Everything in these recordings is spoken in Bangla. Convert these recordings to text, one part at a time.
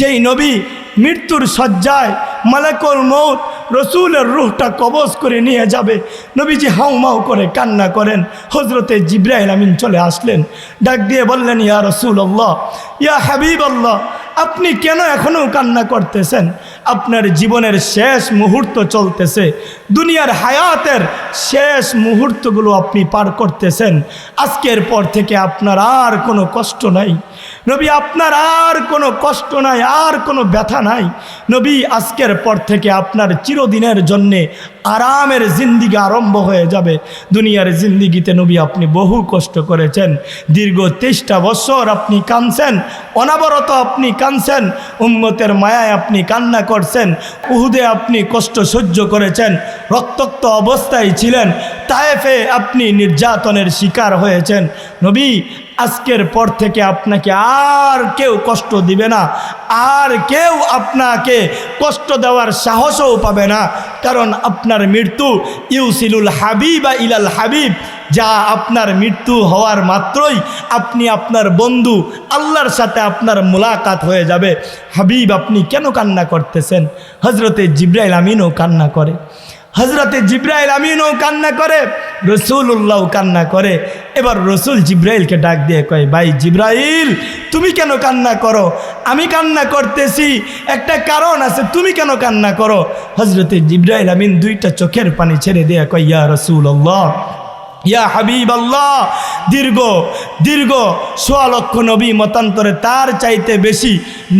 যেই নবী মৃত্যুর শয্যায় মালাকুল মউত রসুলের রূহটা কবজ করে নিয়ে যাবে, নবীজি হাউমাউ করে কান্না করেন। হজরতে জিবরাইল আমিন চলে আসলেন, ডাক দিয়ে বললেন, ইয়া রাসূলুল্লাহ, ইয়া হাবিবাল্লাহ, আপনি কেন এখনও কান্না করতেছেন? আপনার জীবনের শেষ মুহূর্ত চলতেছে, দুনিয়ার হায়াতের শেষ মুহূর্তগুলো আপনি পার করতেছেন। আজকের পর থেকে আপনার আর কোনো কষ্ট নাই নবী, আপনার আর কোনো কষ্ট নাই, আর কোনো ব্যথা নাই নবী। আজকের পর থেকে আপনার চিরদিনের জন্যে আরামের জিন্দিগি আরম্ভ হয়ে যাবে। দুনিয়ার জিন্দিগিতে নবী আপনি বহু কষ্ট করেছেন, দীর্ঘ 23টা বছর আপনি কাঁদছেন, অনাবরত আপনি কাঁদছেন, উম্মতের মায়ায় আপনি কান্না করছেন, উহুদে আপনি কষ্ট সহ্য করেছেন, রক্তাক্ত অবস্থায় ছিলেন, তায়েফে আপনি নির্যাতনের শিকার হয়েছেন। নবী আজকের পর থেকে আপনাকে আর কেউ কষ্ট দিবে না, আর কেউ আপনাকে কষ্ট দেওয়ার সাহসও পাবে না, কারণ আপনার মৃত্যু ইউসিলুল হাবিবা ইলাল হাবিব, যা আপনার মৃত্যু হওয়ার মাত্রই আপনি আপনার বন্ধু আল্লাহর সাথে আপনার মুলাকাত হয়ে যাবে। হাবিব আপনি কেন কান্না করতেছেন? হজরতে জিবরাইল আমিনও কান্না করে, হজরতে জিবরাইল আমিনও কান্না করে, রসুল্লাহ কান্না করে। এবার রসুল জিবরাইলকে ডাক দিয়ে কয়, ভাই জিবরাইল, তুমি কেন কান্না করো? আমি কান্না করতেছি, একটা কারণ আছে, তুমি কেন কান্না করো? হজরতে জিবরাইল আমিন 2টা চোখের পানি ছেড়ে দিয়ে কয়, ইয়া রাসূলুল্লাহ, ইয়া হাবিবাল্লাহ, দীর্ঘ 16 লক্ষ নবী মতান্তরে তার চাইতে বেশি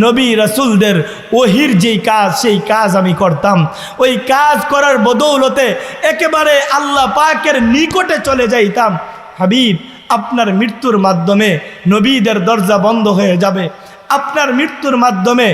নবী রাসূলদের ওহির যেই কাজ, সেই কাজ আমি করতাম। ওই কাজ করার বদৌলতে একেবারে আল্লাহ পাকের নিকটে চলে যাইতাম। হাবিব, আপনার মৃত্যুর মাধ্যমে নবীদের দরজা বন্ধ হয়ে যাবে, আপনার মৃত্যুর মাধ্যমে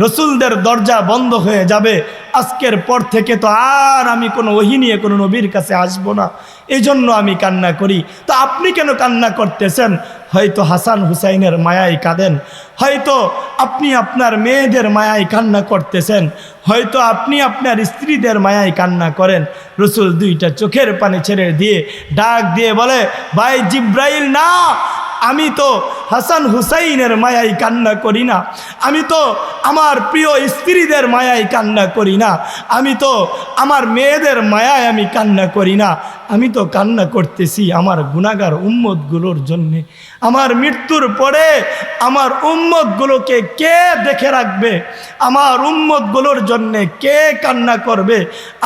রসুলদের দরজা বন্ধ হয়ে যাবে। আজকের পর থেকে তো আর আমি কোনো ওহী নিয়ে কোনো নবীর কাছে আসবো না, এই জন্য আমি কান্না করি। তো আপনি কেন কান্না করতেছেন? হয়তো হাসান হুসাইনের মায়ায় কাঁদেন, হয়তো আপনি আপনার মেয়েদের মায়ায় কান্না করতেছেন, হয়তো আপনি আপনার স্ত্রীদের মায়ায় কান্না করেন। রসুল 2টা চোখের পানি ছেড়ে দিয়ে ডাক দিয়ে বলে, ভাই জিবরাইল, না, আমি তো হাসান হুসাইনের মায়ায় কান্না করি না, আমি তো আমার প্রিয় স্ত্রীদের মায়ায় কান্না করি না, আমি তো আমার মেয়েদের মায়ায় আমি কান্না করি না, আমি তো কান্না করতেছি আমার গুনাহগার উম্মতগুলোর জন্যে। আমার মৃত্যুর পরে আমার উম্মতগুলোকে কে দেখে রাখবে? আমার উম্মতগুলোর জন্যে কে কান্না করবে?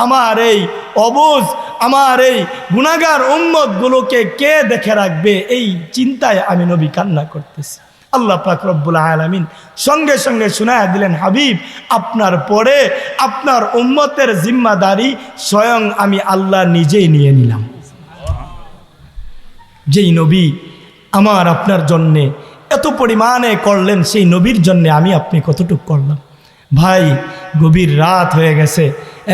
আমার এই অবুঝ, আমার এই গুনাহগার উম্মতগুলোকে কে দেখে রাখবে? এই চিন্তায় আমি নবী কান্না করতেছি। আল্লাহ পাক রব্বুল আলামিন সঙ্গে সঙ্গে শোনায়া দিলেন, হাবিব, আপনার পরে আপনার উম্মতের জিম্মাদারি স্বয়ং আমি আল্লাহ নিজেই নিয়ে নিলাম। যেই নবী আমার আপনার জন্যে এত পরিমাণে করলেন, সেই নবীর জন্যে আমি আপনি কতটুকু করলাম? ভাই, গভীর রাত হয়ে গেছে,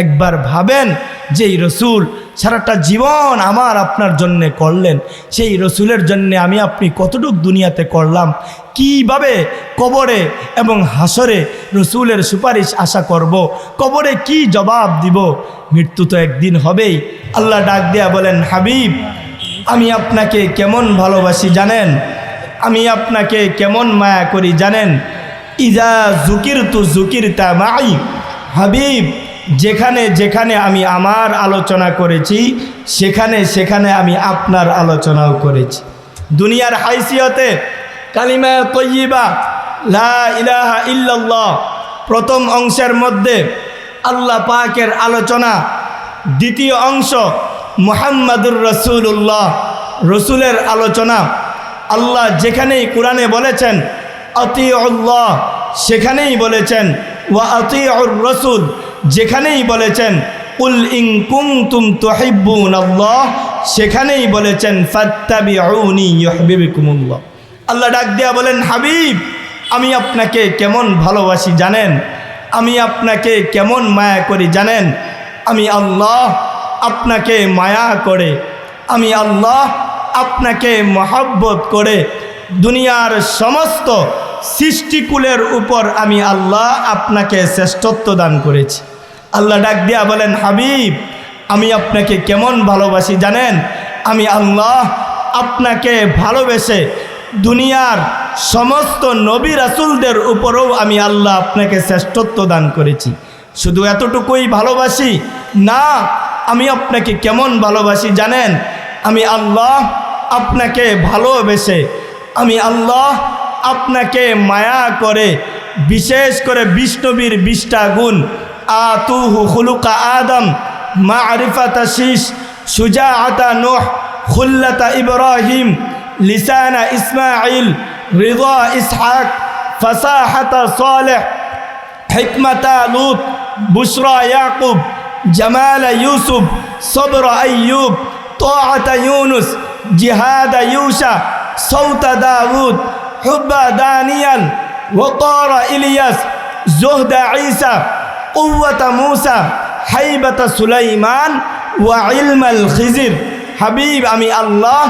একবার ভাবেন, যেই রসুল সারাটা জীবন আমার আপনার জন্যে করলেন, সেই রসুলের জন্যে আমি আপনি কতটুকু দুনিয়াতে করলাম? কিভাবে কবরে এবং হাসরে রসুলের সুপারিশ আশা করব? কবরে কি জবাব দিব? মৃত্যু তো একদিন হবেই। আল্লাহ ডাক দেয়া বলেন, হাবিব, আমি আপনাকে কেমন ভালোবাসি জানেন? আমি আপনাকে কেমন মায়া করি জানেন? ইজা যুকিরতু যুকিরতা মাই। হাবিব, যেখানে যেখানে আমি আমার আলোচনা করেছি, সেখানে সেখানে আমি আপনার আলোচনাও করেছি। দুনিয়ার হাইসিয়তে কালিমা তয়্যিবা লা ইলাহা ইল্লাল্লাহ প্রথম অংশের মধ্যে আল্লাহ পাকের আলোচনা, দ্বিতীয় অংশ মুহাম্মাদুর রাসূলুল্লাহ রসুলের আলোচনা। আল্লাহ যেখানেই কোরআনে বলেছেন আতিউল্লাহ, সেখানেই বলেছেন ওয়া আতিউর রাসূল, যেখানেই বলেছেন কুল ইন কুনতুম তুহিব্বুনাল্লাহ, সেখানেই বলেছেন ফাত্তাবিউনি ইউহিব্বুকুমুল্লাহ। আল্লাহ ডাক দিয়া বলেন, হাবিব, আমি আপনাকে কেমন ভালোবাসি জানেন? আমি আপনাকে কেমন মায়া করি জানেন? আমি আল্লাহ আপনাকে মায়া করে, আমি আল্লাহ আপনাকে মহব্বত করে দুনিয়ার সমস্ত সৃষ্টিকুলের উপর আমি আল্লাহ আপনাকে শ্রেষ্ঠত্ব দান করেছি। আল্লাহ ডাক দিয়া বলেন, হাবিব, আমি আপনাকে কেমন ভালোবাসি জানেন? আমি আল্লাহ আপনাকে ভালোবেসে দুনিয়ার সমস্ত নবী রাসূলদের উপরেও আমি আল্লাহ আপনাকে শ্রেষ্ঠত্ব দান করেছি। শুধু এতটুকুই ভালোবাসি না, আমি আপনাকে কেমন ভালোবাসি জানেন? আমি আল্লাহ আপনাকে ভালোবেসে, আমি আল্লাহ আপনাকে মায়া করে, বিশেষ করে বিষ্ণবীর 20টা গুণ, আতুহু খুলুকা আদম, মারিফাতা শীষ, সুজাআতা নূহ, খুল্লাতা ইব্রাহিম, লিসানা ইসমাঈল, রিদা ইসহাক, ফাসাহাতা সালেহ, হিকমাতা লূত, বুশরা ইয়াকুব, জামালা ইউসুফ, সবর আইয়ুব, তাআতা ইউনুস, জিহাদ ইউসা, সৌতা দাউদ, হুব্বা দানিয়াল, ওয়াকারা ইলিয়াস, জুহদা ঈসা, কুওয়াতা মূসা, হাইবাতা সুলাইমান, ওয়া ইলমাল খিজির। হাবিব, আমি আল্লাহ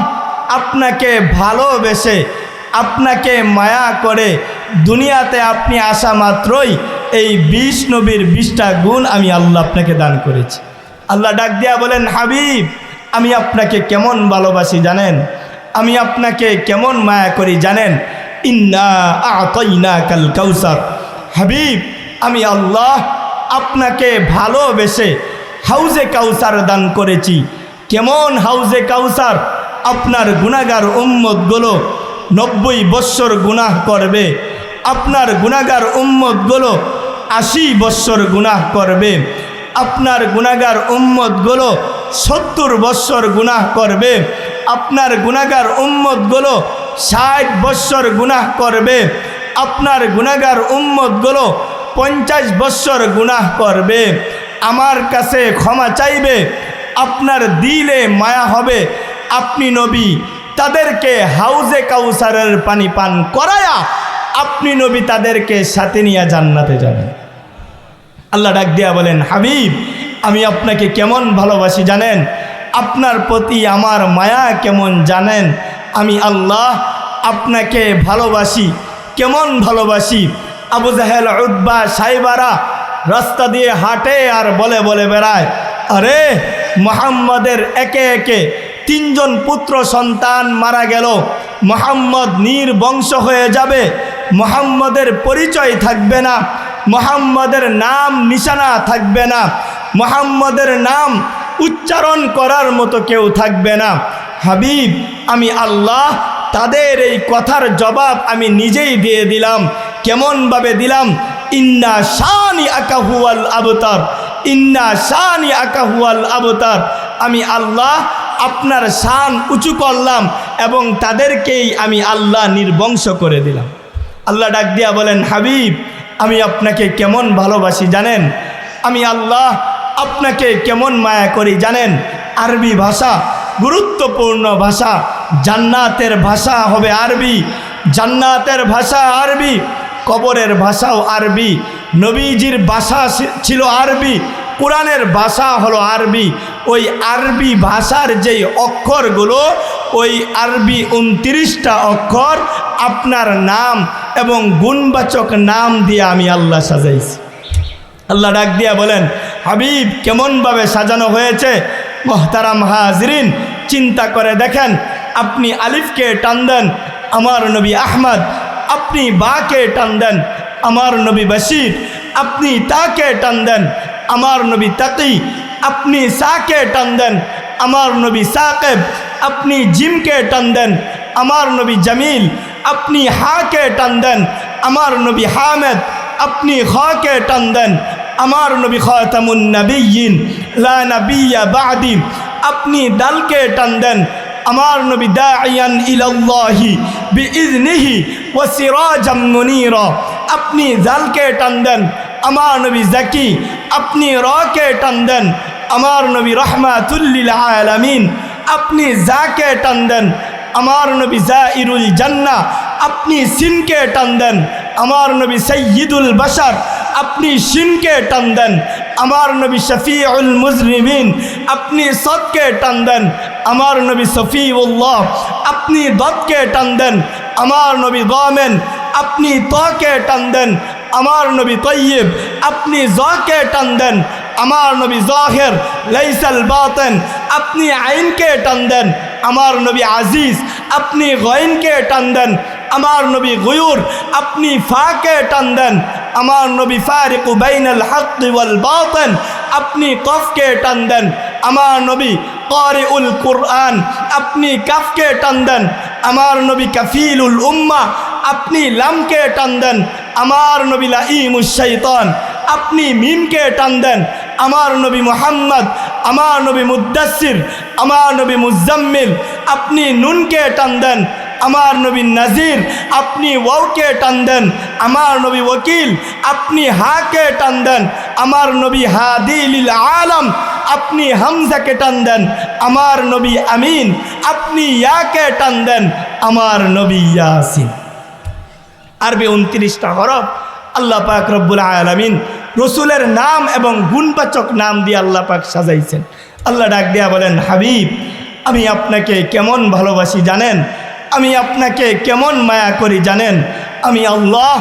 আপনাকে ভালোবেসে, আপনাকে মায়া করে দুনিয়াতে আপনি আসা মাত্রই এই 20 নবীর 20টা গুণ আমি আল্লাহ আপনাকে দান করেছি। আল্লাহ ডাক দিয়া বলেন, হাবিব আমি আপনাকে কেমন ভালোবাসি জানেন? আমি আপনাকে কেমন মায়া করি জানেন? ইন্না আ'তাইনাকাল কাউসার। হাবিব আমি আল্লাহ আপনাকে ভালোবেসে হাউজে কাউসার দান করেছি। কেমন হাউজে কাউসার? আপনার গুনাহগার উম্মতগুলো 90 বৎসর গুনাহ করবে, আপনার গুনাহগার উম্মতগুলো 80 বৎসর গুনাহ করবে, আপনার গুনাহগার উম্মতগুলো 70 বৎসর গুনাহ করবে, আপনার গুনাহগার উম্মতগুলো 60 বৎসর গুনাহ করবে, আপনার গুনাহগার উম্মতগুলো 50 বৎসর গুনাহ করবে। আমার কাছে ক্ষমা চাইবে, আপনার দিলে মায়া হবে, আপনি নবী তাদেরকে হাউজে কাউসারের পানি পান করায়া আপনি নবী তাদেরকে সাথে নিয়ে জান্নাতে যাবেন। আল্লাহ ডাক দিয়া বলেন, হাবিব আমি আপনাকে কেমন ভালোবাসি জানেন? আপনার প্রতি আমার মায়া কেমন জানেন? আমি আল্লাহ আপনাকে ভালোবাসি। কেমন ভালোবাসি? আবু জাহেল, উতবা, সাইবারা রাস্তা দিয়ে হাঁটে আর বলে বলে বেড়ায়, আরে মুহাম্মদের একে একে 3 জন পুত্র সন্তান মারা গেল, মুহাম্মদ নির্বংশ হয়ে যাবে, মুহাম্মদের পরিচয় থাকবে না, মুহাম্মদের নাম নিশানা থাকবে না, মুহাম্মদের নাম উচ্চারণ করার মতো কেউ থাকবে না। হাবিব আমি আল্লাহ তাদের এই কথার জবাব আমি নিজেই দিয়ে দিলাম। কেমনভাবে দিলাম? ইন্না শানি আকাহুয়াল আবতার, ইন্না শানি আকাহুয়াল আবতার। আমি আল্লাহ আপনার শান উঁচু করলাম এবং তাদেরকেই আমি আল্লাহ নির্বংশ করে দিলাম। আল্লাহ ডাক দিয়া বলেন, হাবিব আমি আপনাকে কেমন ভালোবাসি জানেন? আমি আল্লাহ আপনাকে কেমন মায়া করি জানেন? আরবি ভাষা গুরুত্বপূর্ণ ভাষা, জান্নাতের ভাষা হবে আরবি, জান্নাতের ভাষা আরবি, কবরের ভাষাও আরবি, নবীজির ভাষা ছিল আরবি, কোরআনের ভাষা হলো আরবি। ওই আরবি ভাষার যেই অক্ষরগুলো, ওই আরবি 29টা অক্ষর আপনার নাম এবং গুণবাচক নাম দিয়ে আমি আল্লাহ সাজাইছি। আল্লাহ ডাক দিয়া বলেন, হাবিব কেমনভাবে সাজানো হয়েছে? মোহতারাম হাজরিন, চিন্তা করে দেখেন, আপনি আলিফকে টান দেন আমার নবী আহমদ, আপনি বাকে টান দেন আমার নবী বশির, আপনি তাকে টান দেন আমার নবী তাকি, আপনি সাকে টান দেন আমার নবী সাকিব, আপনি জিমকে টান দেন আমার নবী জামিল, আপনি হাকে টান দেন আমার নবী হামেদ, আপনি খাকে টান দেন আমার নবী খাতামুন নবিয়্যিন লা নবিয়্যা বাদি, আপনি দালকে টান দেন আমার নবী দাঈয়ান ইলাল্লাহি বিইذনিহি ওয়া সিরাজাম মুনীরা, আপনি জালকে টান দেন আমার নবী জাকি, আপনি রাকে টান দেন আমার নবী রাহমাতুল লিল আলামিন, আপনি জাকে টান দেন আমার নবী জাইরুল জান্নাহ, আপনি সিনকে টান দেন আমার নবী সাইয়্যিদুল বাশার, আপনি শিনকে টান দেন আমার নবী শফিউল মুজরিমিন, আপনি সদকে টান দেন আমার নবী সফিউল্লাহ, আপনি দদকে টান দেন আমার নবী গামেন, আপনি তকে টান দেন আমার নবী তয়্যিব, আপনি জকে টান দেন আমার নবী জাহির লাইসাল বাতিন, আপনি আইনকে টান দেন আমার নবী আজিজ, আপনি গাইনকে টান দেন আমার নবী গুয়ুর, আপনি ফাকে টান দেন। আমার নবী ফারিকু বাইনাল হাক্কি ওয়াল বাতিল, আপনি কফকে টান দেন। আমার নবী কারিউল কুরআন, আপনি কাফকে টান দেন। আমার নবী কাফিলুল উম্মাহ, আপনি লামকে টান দেন। আমার নবী লাঈমুশ শাইতান, আপনি মিমকে টান দেন। আমার নবী মুহাম্মদ, আমার নবী মুদ্দাসির, আমার নবী মুজাম্মিল, আপনি নুনকে টান দেন। আমার নবী নাজির, আপনি ওয়াওকে টান দেন। আমার নবী ওয়াকিল, আপনি হাকে টান দেন। আমার নবী হাদি লিল আলম, আপনি হামজাকে টান দেন। আমার নবী আমিন, আপনি ইয়াকে টান দেন। আমার নবী ইয়াসিন। আরবি 29টা হরফ আল্লাহ পাক রব্বুল আলামিন রসুলের নাম এবং গুণবাচক নাম দিয়ে আল্লাহ পাক সাজাইছেন। আল্লাহ ডাক দিয়া বলেন, হাবিব, আমি আপনাকে কেমন ভালোবাসি জানেন? আমি আপনাকে কেমন মায়া করি জানেন? আমি আল্লাহ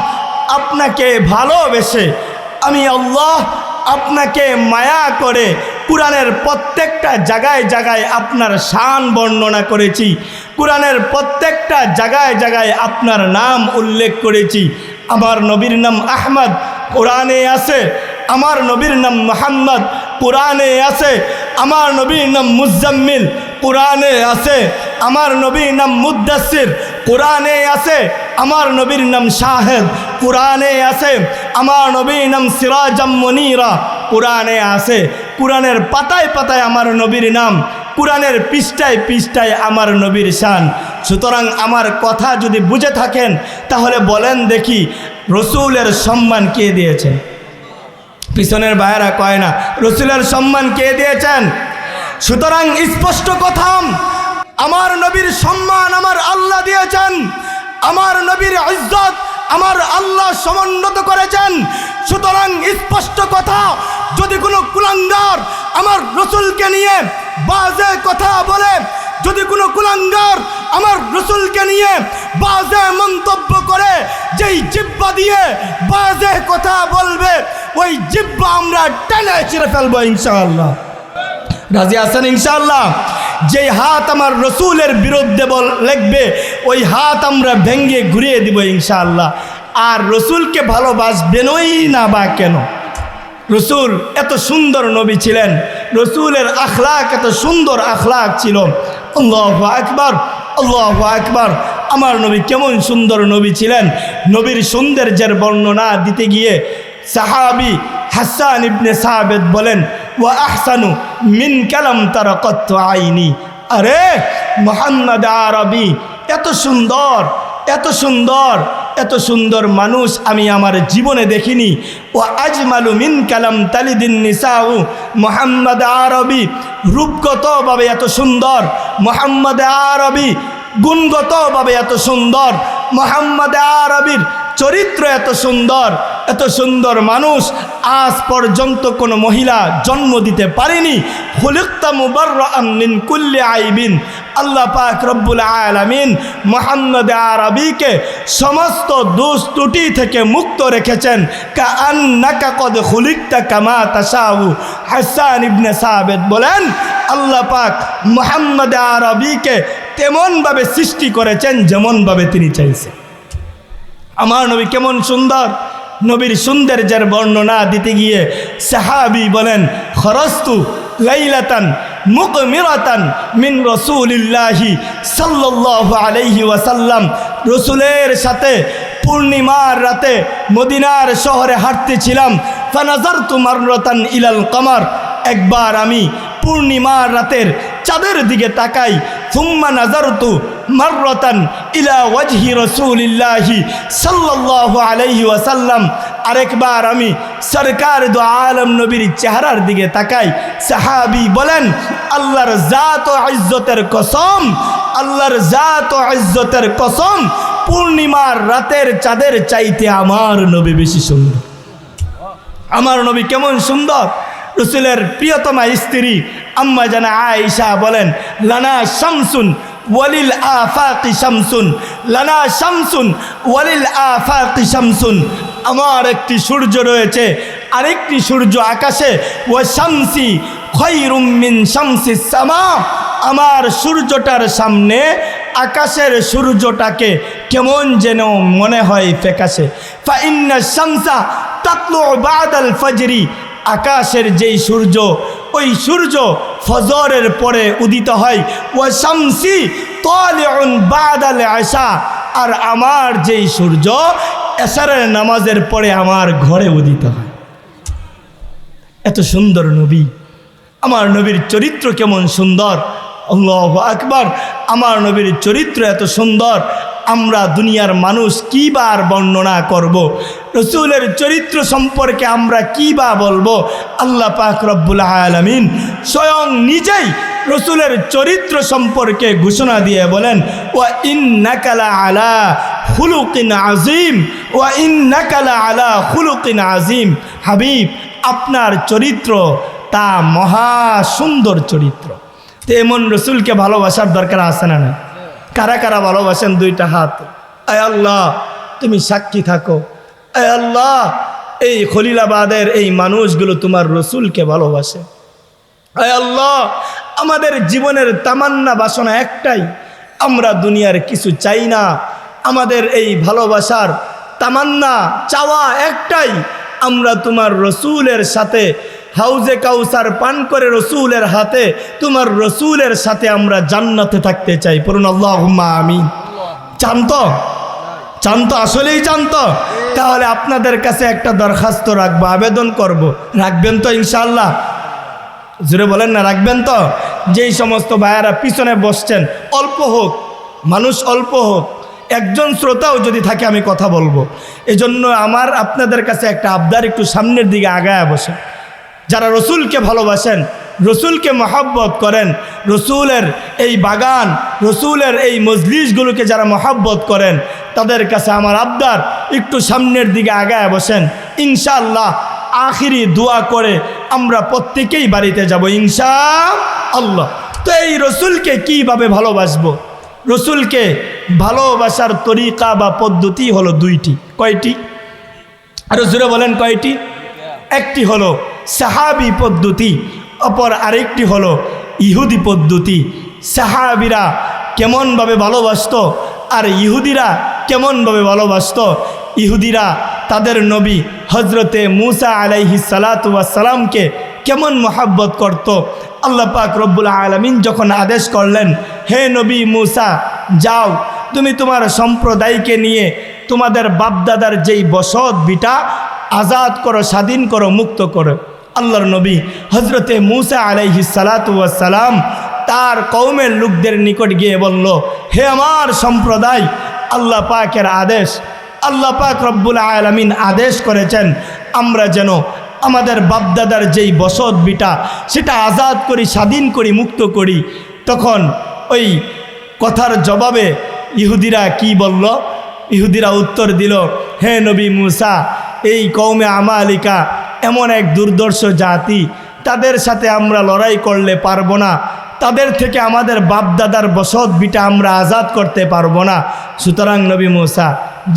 আপনাকে ভালোবেসে, আমি আল্লাহ আপনাকে মায়া করে কুরআনের প্রত্যেকটা জায়গায় জায়গায় আপনার শান বর্ণনা করেছি। কুরআনের প্রত্যেকটা জায়গায় জায়গায় আপনার নাম উল্লেখ করেছি। আমার নবীর নাম আহমদ, কোরআনে আছে। আমার নবীর নাম মুহাম্মদ, কোরআনে আছে। আমার নবীর নাম মুজাম্মিল, কোরআনে আছে। আমার নবীর নাম মুদ্দাসির, কোরআনে আছে। আমার নবীর নাম শাহেদ, কোরআনে আছে। আমার নবীর নাম সিরাজাম মুনীরা, কোরআনে আছে। কোরআনের পাতায় পাতায় আমার নবীর নাম, কোরআনের পৃষ্ঠায় পৃষ্ঠায় আমার নবীর শান। সুতরাং আমার কথা যদি বুঝে থাকেন তাহলে বলেন দেখি, রসুলের সম্মান কে দিয়েছেন? পিছনের ভাইয়েরা কয় না, রসুলের সম্মান কে দিয়েছেন? সুতরাং স্পষ্ট কথা, আমার নবীর সম্মান আমার আল্লাহ দিয়েছেন। আমার নবীর ইজ্জত আমার আল্লাহ সমুন্নত করেছেন। সুতরাং স্পষ্ট কথা, যদি কোনো কুলাঙ্গার আমার রসুলকে নিয়ে বাজে কথা বলে, যদি কোনো কুলাঙ্গার আমার রসুলকে নিয়ে বাজে মন্তব্য করে, যেই জিহ্বা দিয়ে বাজে কথা বলবে ওই জিহ্বা আমরা টেনে ছিঁড়ে ফেলবো ইনশাআল্লাহ। রাজি আছেন ইনশাআল্লাহ? যেই হাত আমার রসুলের বিরুদ্ধে লিখবে ওই হাত আমরা ভেঙ্গে ঘুরিয়ে দিব ইনশাআল্লাহ। আর রসুলকে ভালোবাসবেনই না বা কেন? রসুল এত সুন্দর নবী ছিলেন, রসুলের আখলাক এত সুন্দর আখলাক ছিল। আল্লাহু আকবার, আল্লাহু আকবার। আমার নবী কেমন সুন্দর নবী ছিলেন। নবীর সৌন্দর্যের বর্ণনা দিতে গিয়ে সাহাবী হাসান ইবনে সাবিত বলেন, ওয়া আহসানু মিন কালাম তারাকাত আইনি। আরে মুহাম্মদ আরবি এত সুন্দর, এত সুন্দর, এত সুন্দর মানুষ আমি আমার জীবনে দেখিনি। ও আজমালু মিন কালাম তালিদিন নিসাউ। মুহাম্মদ আরবি রূপগতভাবে এত সুন্দর, মুহাম্মদ আরবি গুণগতভাবে এত সুন্দর, মুহাম্মদ আরবির চরিত্র এত সুন্দর, এত সুন্দর মানুষ আজ পর্যন্ত কোনো মহিলা জন্ম দিতে পারেনি। খুলিকতা মুবাররাআন মিন কুল্লি আইবিন। আল্লাহ পাক রব্বুল আলামিন মুহাম্মদ আরবিকে সমস্ত দোষ ত্রুটি থেকে মুক্ত রেখেছেন। কাআন্নাকা কদ খুলিকতা কামা তাশাউ। হাসান ইবনে সাবিত বলেন, আল্লাহ পাক মুহাম্মদ আরবিকে তেমনভাবে সৃষ্টি করেছেন যেমনভাবে তিনি চাইছেন। আমার নবী কেমন সুন্দর। নবীর সৌন্দর্যের বর্ণনা দিতে গিয়ে সাহাবী বলেন, খরস্তু লাইলাতান মুকমিরাতান মিন রাসূলিল্লাহি সাল্লাল্লাহু আলাইহি ওয়াসাল্লাম। রসুলের সাথে পূর্ণিমার রাতে মদিনার শহরে হাঁটতেছিলাম। ফানাজারতু মাররাতান ইলাল কমার। একবার আমি পূর্ণিমার রাতের চাঁদের দিকে তাকাই। সুম্মা নাজারতু মাররাতান ইলা ওয়াজহি রাসূলিল্লাহি সাল্লাল্লাহু আলাইহি ওয়াসাল্লাম। আরেকবার আমি সরকার দু আলম নবীর চেহারার দিকে তাকাই। সাহাবী বলেন, আল্লাহর জাত ও ইজ্জতের কসম, আল্লাহর জাত ও ইজ্জতের কসম, পূর্ণিমার রাতের চাঁদের চাইতে আমার নবী বেশি সুন্দর। আমার নবী কেমন সুন্দর। রসুলের প্রিয়তমা স্ত্রী আম্মা জানা আয়েশা বলেন, লানা শামসুন ওয়ালিল আফাকি শামসুন, লানা শামসুন ওয়ালিল আফাকি শামসুন। আমার একটি সূর্য রয়েছে, আরেকটি সূর্য আকাশে। ওয়া শামসি খায়রুম মিন শামসিস সামা। আমার সূর্যটার সামনে আকাশের সূর্যটাকে কেমন যেন মনে হয় ফ্যাকাশে। ফাইন্না শামসা তাতলু বাদাল ফজরি, আকাশের যেই সূর্য, ওই সূর্য ফজরের পরে উদিত হয়। ওয়া শামসি তালিউন বাদাল আশা, আর আমার যেই সূর্য এশারের নামাজের পরে আমার ঘরে উদিত হয়। এত সুন্দর নবী, আমার নবীর চরিত্র কেমন সুন্দর, আল্লাহু আকবার। আমার নবীর চরিত্র এত সুন্দর, আমরা দুনিয়ার মানুষ কী বা আর বর্ণনা করব? রসুলের চরিত্র সম্পর্কে আমরা কী বা বলবো? আল্লাহ পাক রব্বুল আলামিন স্বয়ং নিজেই রসুলের চরিত্র সম্পর্কে ঘোষণা দিয়ে বলেন, ওয়া ইন্নাকা লাআলা খুলুকিন আযীম, ওয়া ইন্নাকা লাআলা খুলুকিন আযীম। হাবিব, আপনার চরিত্র তা মহা সুন্দর চরিত্র। তো এমন রসুলকে ভালোবাসার দরকার আছে না? কারা কারা ভালোবাসেন? দুইটা হাত। আয় আল্লাহ, তুমি সাক্ষী থাকো। আয় আল্লাহ, এই খলিলাবাদের এই মানুষগুলো তোমার রসুলকে ভালোবাসে। আয় আল্লাহ, আমাদের জীবনের তামান্না বাসনা একটাই, আমরা দুনিয়ার কিছু চাই না। আমাদের এই ভালোবাসার তামান্না চাওয়া একটাই, আমরা তোমার রসুলের সাথে হাউজে কাউসার পান করে রসুলের হাতে, তোমার রসুলের সাথে আমরা জান্নাতে থাকতে চাই। পড়ুন আল্লাহুম্মা আমিন। চান্ত চান্ত আসলেই চান্ত? তাহলে আপনাদের কাছে একটা দরখাস্ত রাখবো, আবেদন করব, রাখবেন তো ইনশাআল্লাহ? জোরে বলেন না, রাখবেন তো? যেই সমস্ত ভাইয়ারা পিছনে বসছেন, অল্প হোক, মানুষ অল্প হোক, একজন শ্রোতাও যদি থাকে আমি কথা বলবো। এজন্য আমার আপনাদের কাছে একটা আবদার, একটু সামনের দিকে আগায় বসেন। যারা রসুলকে ভালোবাসেন, রসুলকে মহব্বত করেন, রসুলের এই বাগান, রসুলের এই মজলিসগুলোকে যারা মহব্বত করেন, তাদের কাছে আমার আবদার, একটু সামনের দিকে আগায় বসেন। ইনশাআল্লাহ আখিরি দোয়া করে আমরা প্রত্যেকেই বাড়িতে যাব ইনশাআল্লাহ। তো এই রসুলকে কীভাবে ভালোবাসবো? রসুলকে ভালোবাসার তরিকা বা পদ্ধতি হলো দুইটি। কয়টি? আরো জোরে বলেন, কয়টি? একটি হলো সাহাবী পদ্ধতি, অপর আরেকটি হলো ইহুদি পদ্ধতি। সাহাবীরা কেমনভাবে ভালোবাসত আর ইহুদিরা কেমনভাবে ভালোবাসত? ইহুদিরা তাদের নবী হজরতে মুসা আলাইহিস সালাতু ওয়াস সালামকে কেমন মহব্বত করত। আল্লাহ পাক রব্বুল আলামিন যখন আদেশ করলেন, হে নবী মুসা, যাও তুমি তোমার সম্প্রদায়কে নিয়ে তোমাদের বাপদাদার যেই বসত বিটা আজাদ করো, স্বাধীন করো, মুক্ত করো। আল্লাহর নবী হজরতে মুসা আলাইহিস সালাতু ওয়াস সালাম তার কওমের লোকদের নিকট গিয়ে বলল, হে আমার সম্প্রদায়, আল্লাহ পাকের আদেশ, আল্লাহ পাক রব্বুল আলামিন আদেশ করেছেন আমরা যেন আমাদের বাপদাদার যেই বসত বিটা সেটা আজাদ করি, স্বাধীন করি, মুক্ত করি। তখন ওই কথার জবাবে ইহুদিরা কি বলল? ইহুদিরা উত্তর দিল, হে নবী মুসা, এই কওমে আমালিকা এমন এক দুর্দর্শ জাতি, তাদের সাথে আমরা লড়াই করলে পারবো না, তাদের থেকে আমাদের বাপদাদার বসত বিটা আমরা আজাদ করতে পারবো না। সুতরাং নবী মুসা,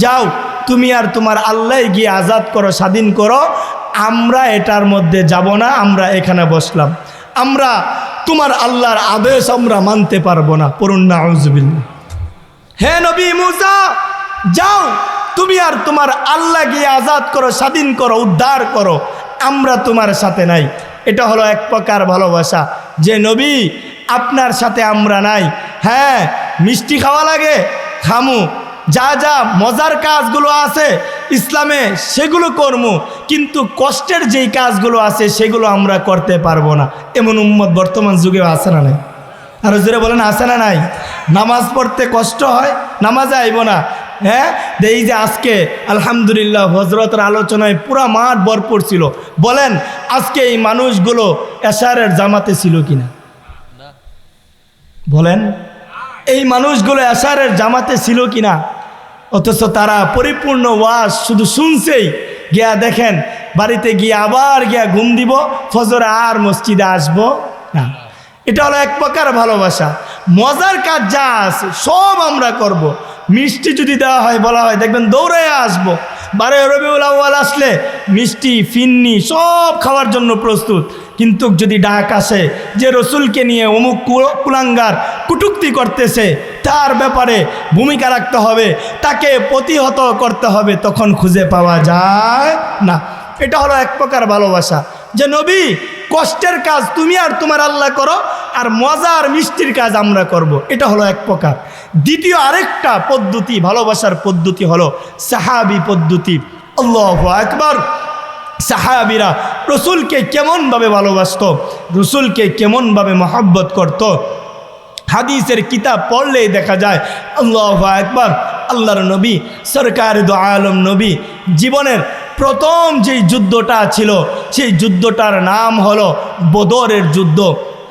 যাও তুমি আর তোমার আল্লাহ গিয়ে আজাদ করো, স্বাধীন করো, আমরা এটার মধ্যে যাব না, আমরা এখানে বসলাম, আমরা তোমার আল্লাহর আদেশ আমরা মানতে পারবো না। পড়ুন নাউজুবিল্লাহ। হে নবী মুসা, যাও তুমি আর তোমার আল্লাহ গিয়ে আজাদ করো, স্বাধীন করো, উদ্ধার করো, আমরা তোমার সাথে নাই। এটা হলো এক প্রকার ভালোবাসা, যে নবী আপনার সাথে আমরা নাই। হ্যাঁ, মিষ্টি খাওয়া লাগে, খামু, যা যা মজার কাজগুলো আছে ইসলামে সেগুলো করমু, কিন্তু কষ্টের যেই কাজগুলো আছে সেগুলো আমরা করতে পারবো না। এমন উম্মত বর্তমান যুগে আছে না নাই? আরো জোরে বলেন, আছে না নাই? নামাজ পড়তে কষ্ট হয়, নামাজে আইব না। হ্যাঁ, এই যে আজকে আলহামদুলিল্লাহ হজরতের আলোচনায় পুরা মাঠ ভরপুর ছিল। বলেন আজকে এই মানুষগুলো এশারের জামাতে ছিল কিনা? বলেন এই মানুষগুলো এশারের জামাতে ছিল কিনা? অথচ তারা পরিপূর্ণ ওয়াজ শুধু শুনছেই, গিয়া দেখেন বাড়িতে গিয়ে আবার গিয়া ঘুম দিব, ফজরে আর মসজিদে আসবো না। এটা হলো এক প্রকার ভালোবাসা। মজার কাজ যা আছে সব আমরা করব। মিষ্টি যদি দেওয়া হয়, বলা হয়, দেখবেন দৌড়ে আসবো। 12 রবিউল আউয়াল আসলে মিষ্টি, ফিন্নি সব খাওয়ার জন্য প্রস্তুত। কিন্তু যদি ডাক আসে যে রসুলকে নিয়ে অমুক কুলাঙ্গার কুটুক্তি করতেছে, তার ব্যাপারে ভূমিকা রাখতে হবে, তাকে প্রতিহত করতে হবে, তখন খুঁজে পাওয়া যায় না। এটা হলো এক প্রকার ভালোবাসা, যে নবী কষ্টের কাজ তুমি আর তোমার আল্লাহ করো, আর মজার মিষ্টির কাজ আমরা করব। এটা হলো এক প্রকার। দ্বিতীয় আরেকটা পদ্ধতি, ভালোবাসার পদ্ধতি হলো সাহাবী পদ্ধতি। আল্লাহু আকবার। সাহাবীরা রসুলকে কেমনভাবে ভালোবাসত, রসুলকে কেমনভাবে মহব্বত করত, হাদিসের কিতাব পড়লেই দেখা যায়। আল্লাহু আকবার। আল্লাহর নবী সরকার দু আলম নবী জীবনের প্রথম যেই যুদ্ধটা ছিল, সেই যুদ্ধটার নাম হলো বদরের যুদ্ধ।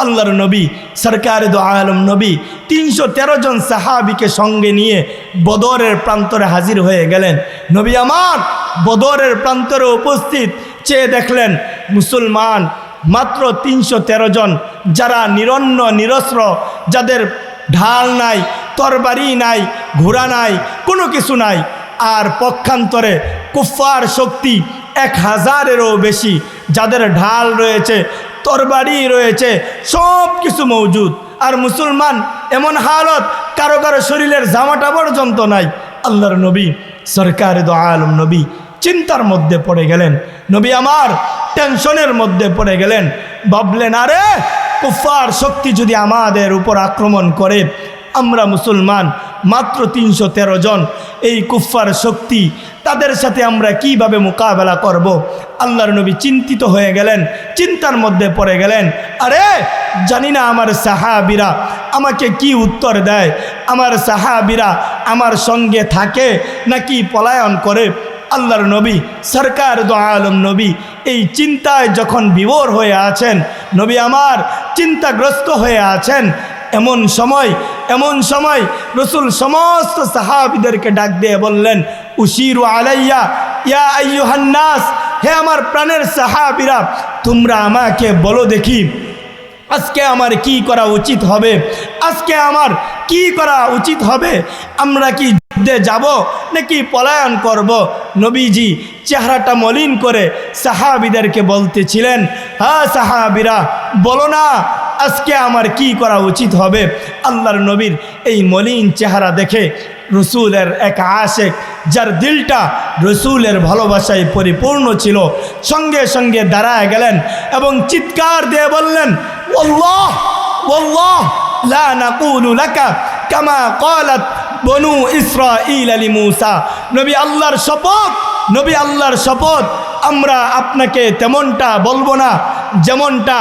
আল্লাহর নবী সরকার দু আলম নবী 313 জন সাহাবীকে সঙ্গে নিয়ে বদরের প্রান্তরে হাজির হয়ে গেলেন। নবী আমার বদরের প্রান্তরে উপস্থিত, চেয়ে দেখলেন মুসলমান মাত্র 313 জন, যারা নিরন্ন নিরস্ত্র, যাদের ঢাল নাই, তরবারি নাই, ঘোড়া নাই, কোনো কিছু নাই। আর পক্ষান্তরে কুফফার শক্তি 1000-এরও বেশি, যাদের ঢাল রয়েছে, তরবারি রয়েছে, সব কিছু মৌজুদ। আর মুসলমান এমন হালত, কারো কারো শরীরের জামাটা পর্যন্ত নাই। আল্লাহর নবী সরকার দু আলম নবী চিন্তার মধ্যে পড়ে গেলেন। নবী আমার টেনশনের মধ্যে পড়ে গেলেন। ভাবলেন, আরে কুফফার শক্তি যদি আমাদের উপর আক্রমণ করে, আমরা মুসলমান মাত্র 313 জন, এই কুফফার শক্তি, তাদের সাথে আমরা কিভাবে মোকাবেলা করব। আল্লাহর নবী চিন্তিত হয়ে গেলেন, চিন্তার মধ্যে পড়ে গেলেন। আরে জানি না আমার সাহাবীরা আমাকে কি উত্তর দেয়, আমার সাহাবীরা আমার সঙ্গে থাকে নাকি পলায়ন করে। আল্লাহর নবী সরকার দু আলম নবী এই চিন্তায় যখন বিভোর হয়ে আছেন, নবী আমার চিন্তাগ্রস্ত হয়ে আছেন, এমন সময় রসুল সমস্ত সাহাবীদেরকে ডাক দিয়ে বললেন, উশিরু আলাইয়া ইয়া আইয়ুহান নাস, হে আমার প্রাণের সাহাবীরা, তোমরা আমাকে বলো দেখি আজকে আমার কি করা উচিত হবে, আজকে আমার কি করা উচিত হবে। আমরা কি যুদ্ধে যাব নাকি পলায়ন করব? নবীজি চেহারাটা মলিন করে সাহাবীদেরকে বলতেছিলেন, হ্যাঁ সাহাবীরা বলো না আজকে আমার কি করা উচিত হবে। আল্লাহর নবীর এই মলিন চেহারা দেখে রসুলের এক আশেক, যার দিলটা রসুলের ভালোবাসায় পরিপূর্ণ ছিল, সঙ্গে সঙ্গে দাঁড়ায় গেলেন এবং চিৎকার দিয়ে বললেন, ওয়াল্লাহ ওয়াল্লাহ লা নাকুলু লাকা কামা ক্বালাত বনু ইসরাঈল লিমূসা। নবী আল্লাহর শপথ, নবী আল্লাহর শপথ, আমরা আপনাকে তেমনটা বলবো না যেমনটা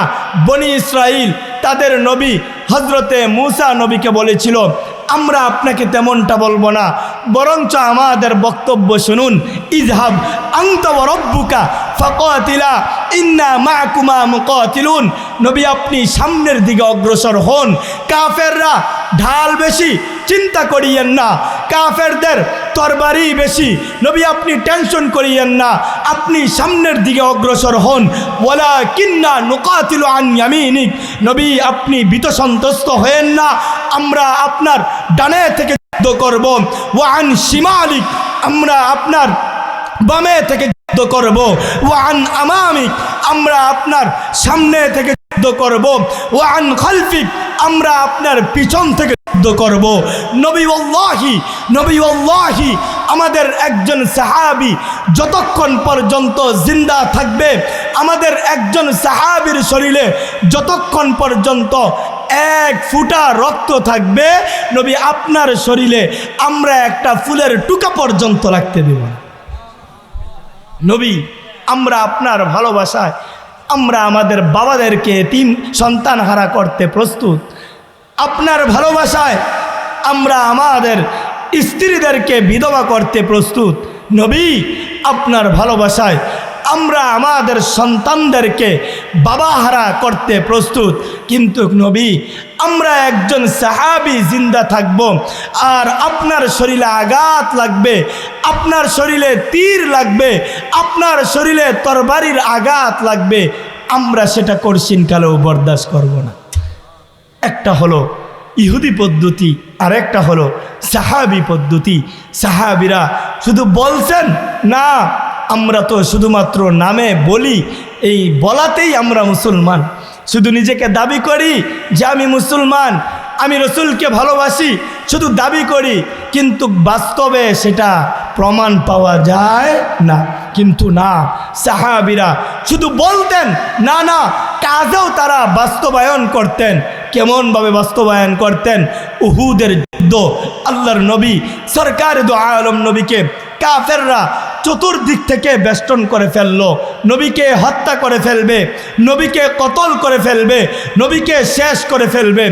বনি ইসরাইল তাদের নবী হজরতে মূসা নবীকে বলেছিল। আমরা আপনাকে তেমনটা বলবো না, বরঞ্চ আমাদের বক্তব্য শুনুন। ইযহাব আনতা ওয়া রাব্বুকা ফাকাতিলা ইন্না মাআকুমা মুকাতিলুন। নবী আপনি সামনের দিকে অগ্রসর হন। কাফেররা ঢাল বেশি, চিন্তা করিয়েন না, কাফেরদের তরবারি বেশি, নবী আপনি টেনশন করিয়েন না, আপনি সামনের দিকে অগ্রসর হন। ওয়ালাকিন্না নুকাতিলু আন ইয়ামিনিক, নবী আপনি ভীত সন্ত্রস্ত হয়েন না, আমরা আপনার ডানে থেকে যুদ্ধ করব। ওয়া আন শিমালিক, আমরা আপনার বামে থেকে যুদ্ধ করব। ওয়া আন আমামিক, আমরা আপনার সামনে থেকে যুদ্ধ করব। ওয়া আন খালফিক, আমরা আপনার পিছন থেকে যুদ্ধ করব। নবী ওয়াল্লাহি আমাদের একজন সাহাবী যতক্ষণ পর্যন্ত জিন্দা থাকবে, আমাদের একজন সাহাবীর শরীরে যতক্ষণ পর্যন্ত এক ফোঁটা রক্ত থাকবে, নবী আপনার শরীরে আমরা একটা ফুলের টুকা পর্যন্ত রাখতে দেব না। নবী আমরা আপনার ভালোবাসায় আমরা আমাদের বাবাদেরকে এতিম সন্তান হারা করতে প্রস্তুত। আপনার ভালোবাসায় আমরা আমাদের স্ত্রীদেরকে বিধবা করতে প্রস্তুত। নবী আপনার ভালোবাসায় আমরা আমাদের সন্তানদেরকে বাবা হারা করতে প্রস্তুত। কিন্তু নবী আমরা একজন সাহাবী জিন্দা থাকব, আর আপনার শরীরে আঘাত লাগবে, আপনার শরীরে তীর লাগবে, আপনার শরীরে তরবারির আঘাত লাগবে, আমরা সেটা কঠিন কালেও বরদাস্ত করব না। একটা হলো ইহুদি পদ্ধতি, আর একটা হলো সাহাবী পদ্ধতি। সাহাবীরা শুধু বলছেন না, আমরা তো শুধুমাত্র নামে বলি, এই বলাতেই আমরা মুসলমান। শুধু নিজেকে দাবি করি যে আমি মুসলমান, আমি রসুলকে ভালোবাসি, শুধু দাবি করি, কিন্তু বাস্তবে সেটা প্রমাণ পাওয়া যায় না। কিন্তু না, সাহাবীরা শুধু বলতেন না, না, কাজেও তারা বাস্তবায়ন করতেন। কেমনভাবে বাস্তবায়ন করতেন? উহুদের যুদ্ধ, আল্লাহর নবী সরকার দু আলম নবীকে কাফেররা চতুর্দিক থেকে বেষ্টন করে ফেললো, নবীকে হত্যা করে ফেলবে, নবীকে কতল করে ফেলবে, নবীকে শেষ করে ফেলবে।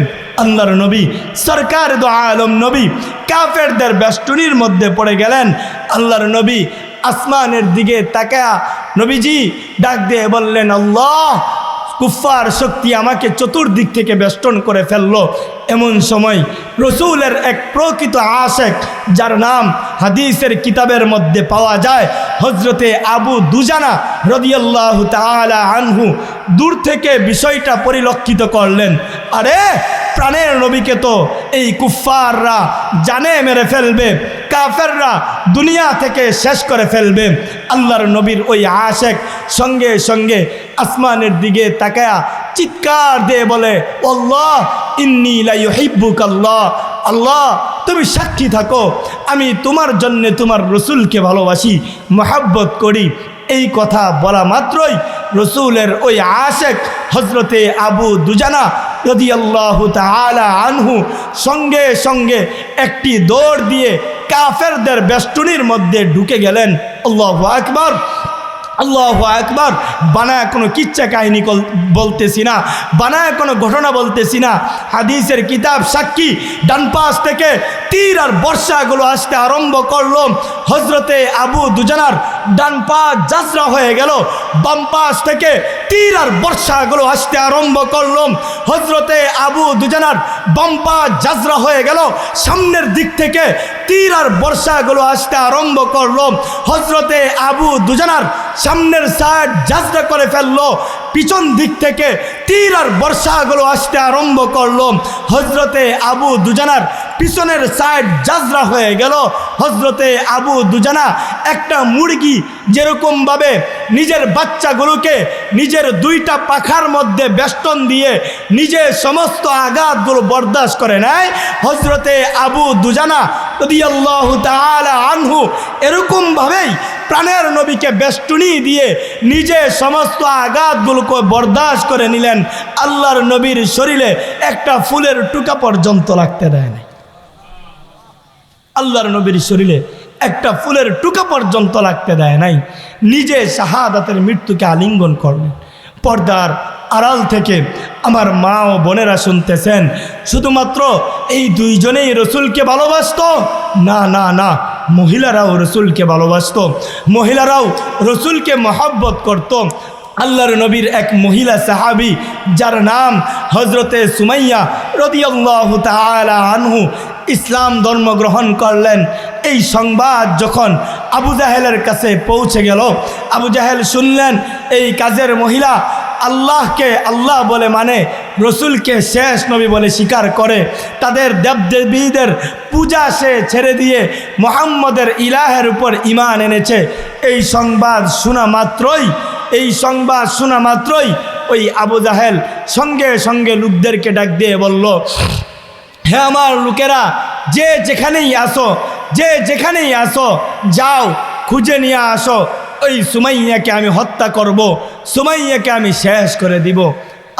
আল্লাহর নবী সরকার দু আলম নবী কাফেরদের বেষ্টনীর মধ্যে পড়ে গেলেন। আল্লাহর নবী আসমানের দিকে তাকায়া নবীজি ডাক দিয়ে বললেন, আল্লাহ, কুফার শক্তি আমাকে চতুর্দিক থেকে বেষ্টন করে ফেললো। এমন সময় রসুলের এক প্রকৃত আশেক, যার নাম হাদিসের কিতাবের মধ্যে পাওয়া যায়, হজরতে আবু দুজানা রাদিয়াল্লাহু তাআলা আনহু, দূর থেকে বিষয়টা পরিলক্ষিত করলেন। আরে, প্রাণের নবীকে তো এই কুফাররা জানে মেরে ফেলবে, কাফেররা দুনিয়া থেকে শেষ করে ফেলবে। আল্লাহর নবীর ওই আশেক সঙ্গে সঙ্গে আসমানের দিকে তাকায়া চিৎকার দিয়ে বলে, আল্লাহ, ইন্নী লা ইউহিব্বুকাল্লাহ, আল্লাহ, তুমি সাক্ষী থাকো, আমি তোমার জন্যে তোমার রসুলকে ভালোবাসি, মহব্বত করি। এই কথা বলা মাত্রই রসুলের ওই আশেক হজরতে আবু দুজানা রাদিয়াল্লাহু তাআলা আনহু সঙ্গে সঙ্গে একটি দৌড় দিয়ে কাফেরদের বেষ্টনীর মধ্যে ঢুকে গেলেন। আল্লাহু আকবার, আল্লাহু আকবার। বানায় কোনো কিচ্ছা কাহিনী বলতেছি না, বানায় কোনো ঘটনা বলতেছি না, হাদিসের কিতাব সাক্ষী। ডান পাশ থেকে তীর আর বর্ষাগুলো আসতে আরম্ভ করলো। হজরতে আবু দুজানার ডান পা জাজরা হয়ে গেল, বাম পাশ থেকে তীর আর বর্ষাগুলো আসতে আরম্ভ করলো। হজরতে আবু দুজানার বাম পা জাজরা হয়ে গেল, সামনের দিক থেকে তীর আর বর্ষাগুলো আসতে আরম্ভ করলো। হজরতে আবু দুজানার সামনের সাইড জাজরা করে ফেললো, পিছন দিক থেকে তীর আর বর্ষাগুলো আসতে আরম্ভ করলো। হজরতে আবু দুজানার পিছনের সাইড জাজরা হয়ে গেল। হজরতে আবু দুজানা একটা মুরগি যেরকমভাবে নিজের বাচ্চাগুলোকে নিজের দুইটা পাখার মধ্যে বেষ্টন দিয়ে নিজে সমস্ত আঘাতগুলো বরদাস্ত করে নেয়, হজরতে আবু দুজানা রাদিয়াল্লাহু তাআলা আনহু এরকমভাবেই প্রাণের নবীকে বেষ্টনী দিয়ে নিজে সমস্ত আঘাতগুলোকে বরদাস্ত করে নিলেন। আল্লাহর নবীর শরীরে একটা ফুলের টুকা পর্যন্ত লাগতে দেয় নাই। আল্লাহর নবীর শরীরে একটা ফুলের টুকা পর্যন্ত লাগতে দেয় নাই। নিজে শাহাদাতের মৃত্যুকে আলিঙ্গন করলেন। পর্দার আড়াল থেকে আমার মা ও বোনেরা শুনতেছেন, শুধুমাত্র এই দুইজনেই রসুলকে ভালোবাসত? না, না, না, মহিলারাও রসুলকে ভালোবাসত, মহিলারাও রসুলকে মহব্বত করত। আল্লাহর নবীর এক মহিলা সাহাবী, যার নাম হজরতে সুমাইয়া রাদিয়াল্লাহু তাআলা আনহু, ইসলাম ধর্ম গ্রহণ করলেন। এই সংবাদ যখন আবু জাহেলের কাছে পৌঁছে গেল, আবু জাহেল শুনলেন এই কাজের মহিলা আল্লাহকে আল্লাহ বলে মানে, রসুলকে শেষ নবী বলে স্বীকার করে, তাদের দেবদেবীদের পূজা সে ছেড়ে দিয়ে মুহাম্মদের ইলাহের উপর ঈমান এনেছে। এই সংবাদ শোনা মাত্রই ওই আবু জাহেল সঙ্গে সঙ্গে লোকদেরকে ডাক দিয়ে বলল, হে আমার লোকেরা, যে যেখানেই আসো যাও, খুঁজে নিয়ে আসো, ওই সুমাইয়াকে আমি হত্যা করব, সুমাইয়াকে আমি শেষ করে দিব।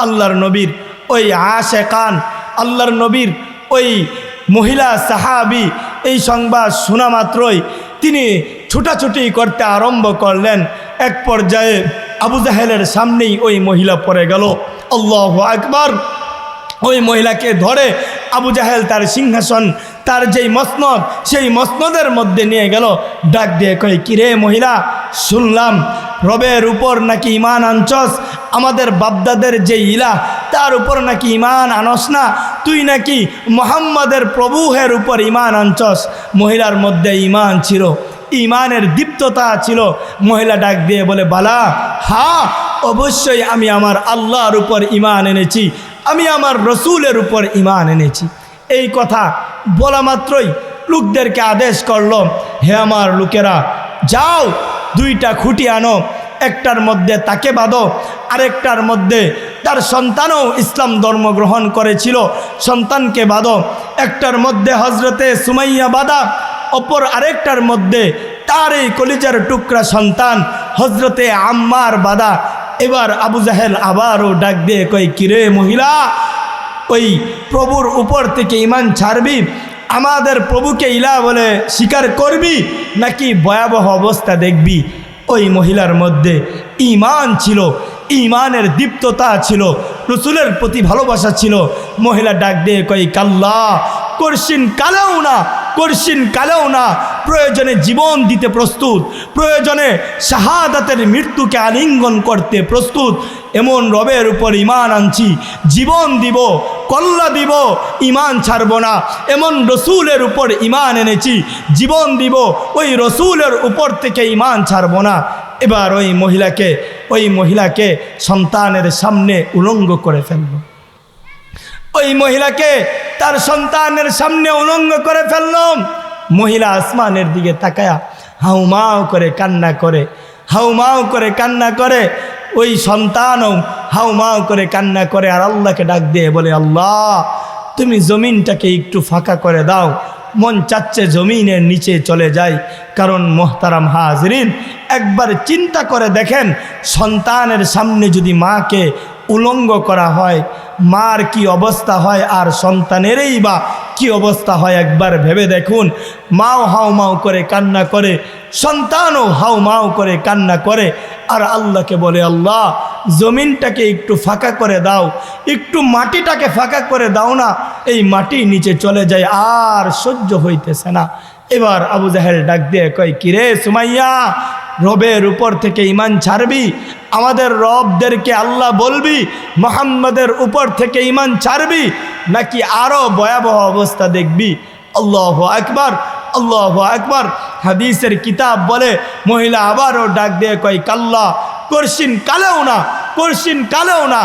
আল্লাহর নবীর ওই আশেকান, আল্লাহর নবীর ওই মহিলা সাহাবী এই সংবাদ শোনা মাত্রই তিনি ছুটাছুটি করতে আরম্ভ করলেন। এক পর্যায়ে আবু জাহেলের সামনেই ওই মহিলা পড়ে গেল। আল্লাহু আকবার। ওই মহিলাকে ধরে আবু জাহেল তার সিংহাসন, তার যেই মসনদ, সেই মসনদের মধ্যে নিয়ে গেল। ডাক দিয়ে কই, কিরে মহিলা, শুনলাম রবের উপর নাকি ঈমান আনছস, আমাদের বাপদাদের যে ইলাহ তার উপর নাকি ঈমান আনস না, তুই নাকি মুহাম্মাদের প্রভুহের উপর ঈমান আনছস। মহিলার মধ্যে ঈমান ছিল, ঈমানের দীপ্ততা ছিল। মহিলা ডাক দিয়ে বলে, বালা, হ্যাঁ, অবশ্যই আমি আমার আল্লাহর উপর ঈমান এনেছি, আমি আমার রসুলের উপর ঈমান এনেছি। এই কথা বলা মাত্রই লোকদেরকে আদেশ করলো, হে আমার লোকেরা, যাও, দুইটা খুঁটি আনো, একটার মধ্যে তাকে বাঁধো, আরেকটার মধ্যে তার সন্তানও ইসলাম ধর্ম গ্রহণ করেছিল, সন্তানকে বাঁধো। একটার মধ্যে হজরতে সুমাইয়া বাদা, অপর আরেকটার মধ্যে তার এই কলিজার টুকরা সন্তান হজরতে আম্মার বাদা। এবার আবু জাহেল আবারও ডাক দিয়ে কয়, কিরে মহিলা, ওই প্রভুর উপর থেকে ইমান ছাড়বি, আমাদের প্রভুকে ইলা বলে স্বীকার করবি, নাকি ভয়াবহ অবস্থা দেখবি? ওই মহিলার মধ্যে ঈমান ছিল, ঈমানের দীপ্ততা ছিল, রসুলের প্রতি ভালোবাসা ছিল। মহিলা ডাক দিয়ে কয়, কাল্লা, করশিন কালেও না, করশিন কালেও না, প্রয়োজনে জীবন দিতে প্রস্তুত, প্রয়োজনে শাহাদাতের মৃত্যুকে আলিঙ্গন করতে প্রস্তুত। এমন রবের উপর ঈমান আনছি, জীবন দিব, কল্লা দিব, ঈমান ছাড়ব না। এমন রসুলের উপর ঈমান এনেছি, জীবন দিব, ওই রসুলের উপর থেকে ঈমান ছাড়ব না। এবার ওই মহিলাকে সন্তানের সামনে উলঙ্গ করে ফেলল। ওই মহিলাকে তার সন্তানের সামনে উলঙ্গ করে ফেলল। মহিলা আসমানের দিকে তাকায়া হাউমাউ করে কান্না করে, হাউমাউ করে কান্না করে। ওই সন্তানও হাউমাউ করে কান্না করে, আর আল্লাহকে ডাক দিয়ে বলে, আল্লাহ, তুমি জমিনটাকে একটু ফাঁকা করে দাও, মন চাচ্ছে জমিনের নিচে চলে যায়। কারণ মোহতারাম হাজরিন, একবার চিন্তা করে দেখেন, সন্তানের সামনে যদি মাকে উলঙ্গ করা হয়, মার কি অবস্থা হয়, আর সন্তানেরই বা কি অবস্থা হয় একবার ভেবে দেখুন। মাও হাউমাউ করে কান্না করে, সন্তানও হাউমাউ করে কান্না করে, আর আল্লাহকে বলে, আল্লাহ, জমিনটাকে একটু ফাঁকা করে দাও, একটু মাটিটাকে ফাঁকা করে দাও না, এই মাটি নিচে চলে যায়, আর সহ্য হইতেছে না। এবার আবু জাহেল ডাক দিয়ে কয়, কিরে সুমাইয়া, রবের উপর থেকে ঈমান ছাড়বি, আমাদের রবদেরকে আল্লাহ বলবি, মুহাম্মাদের উপর থেকে ঈমান ছাড়বি, নাকি আরো ভয়াবহ অবস্থা দেখবি? আল্লাহু আকবার, আল্লাহু আকবার। হাদিসের কিতাব বলে, মহিলা আবারও ডাক দিয়ে কয়, কাল্লা, করশিন কালেও না, করশিন কালেও না।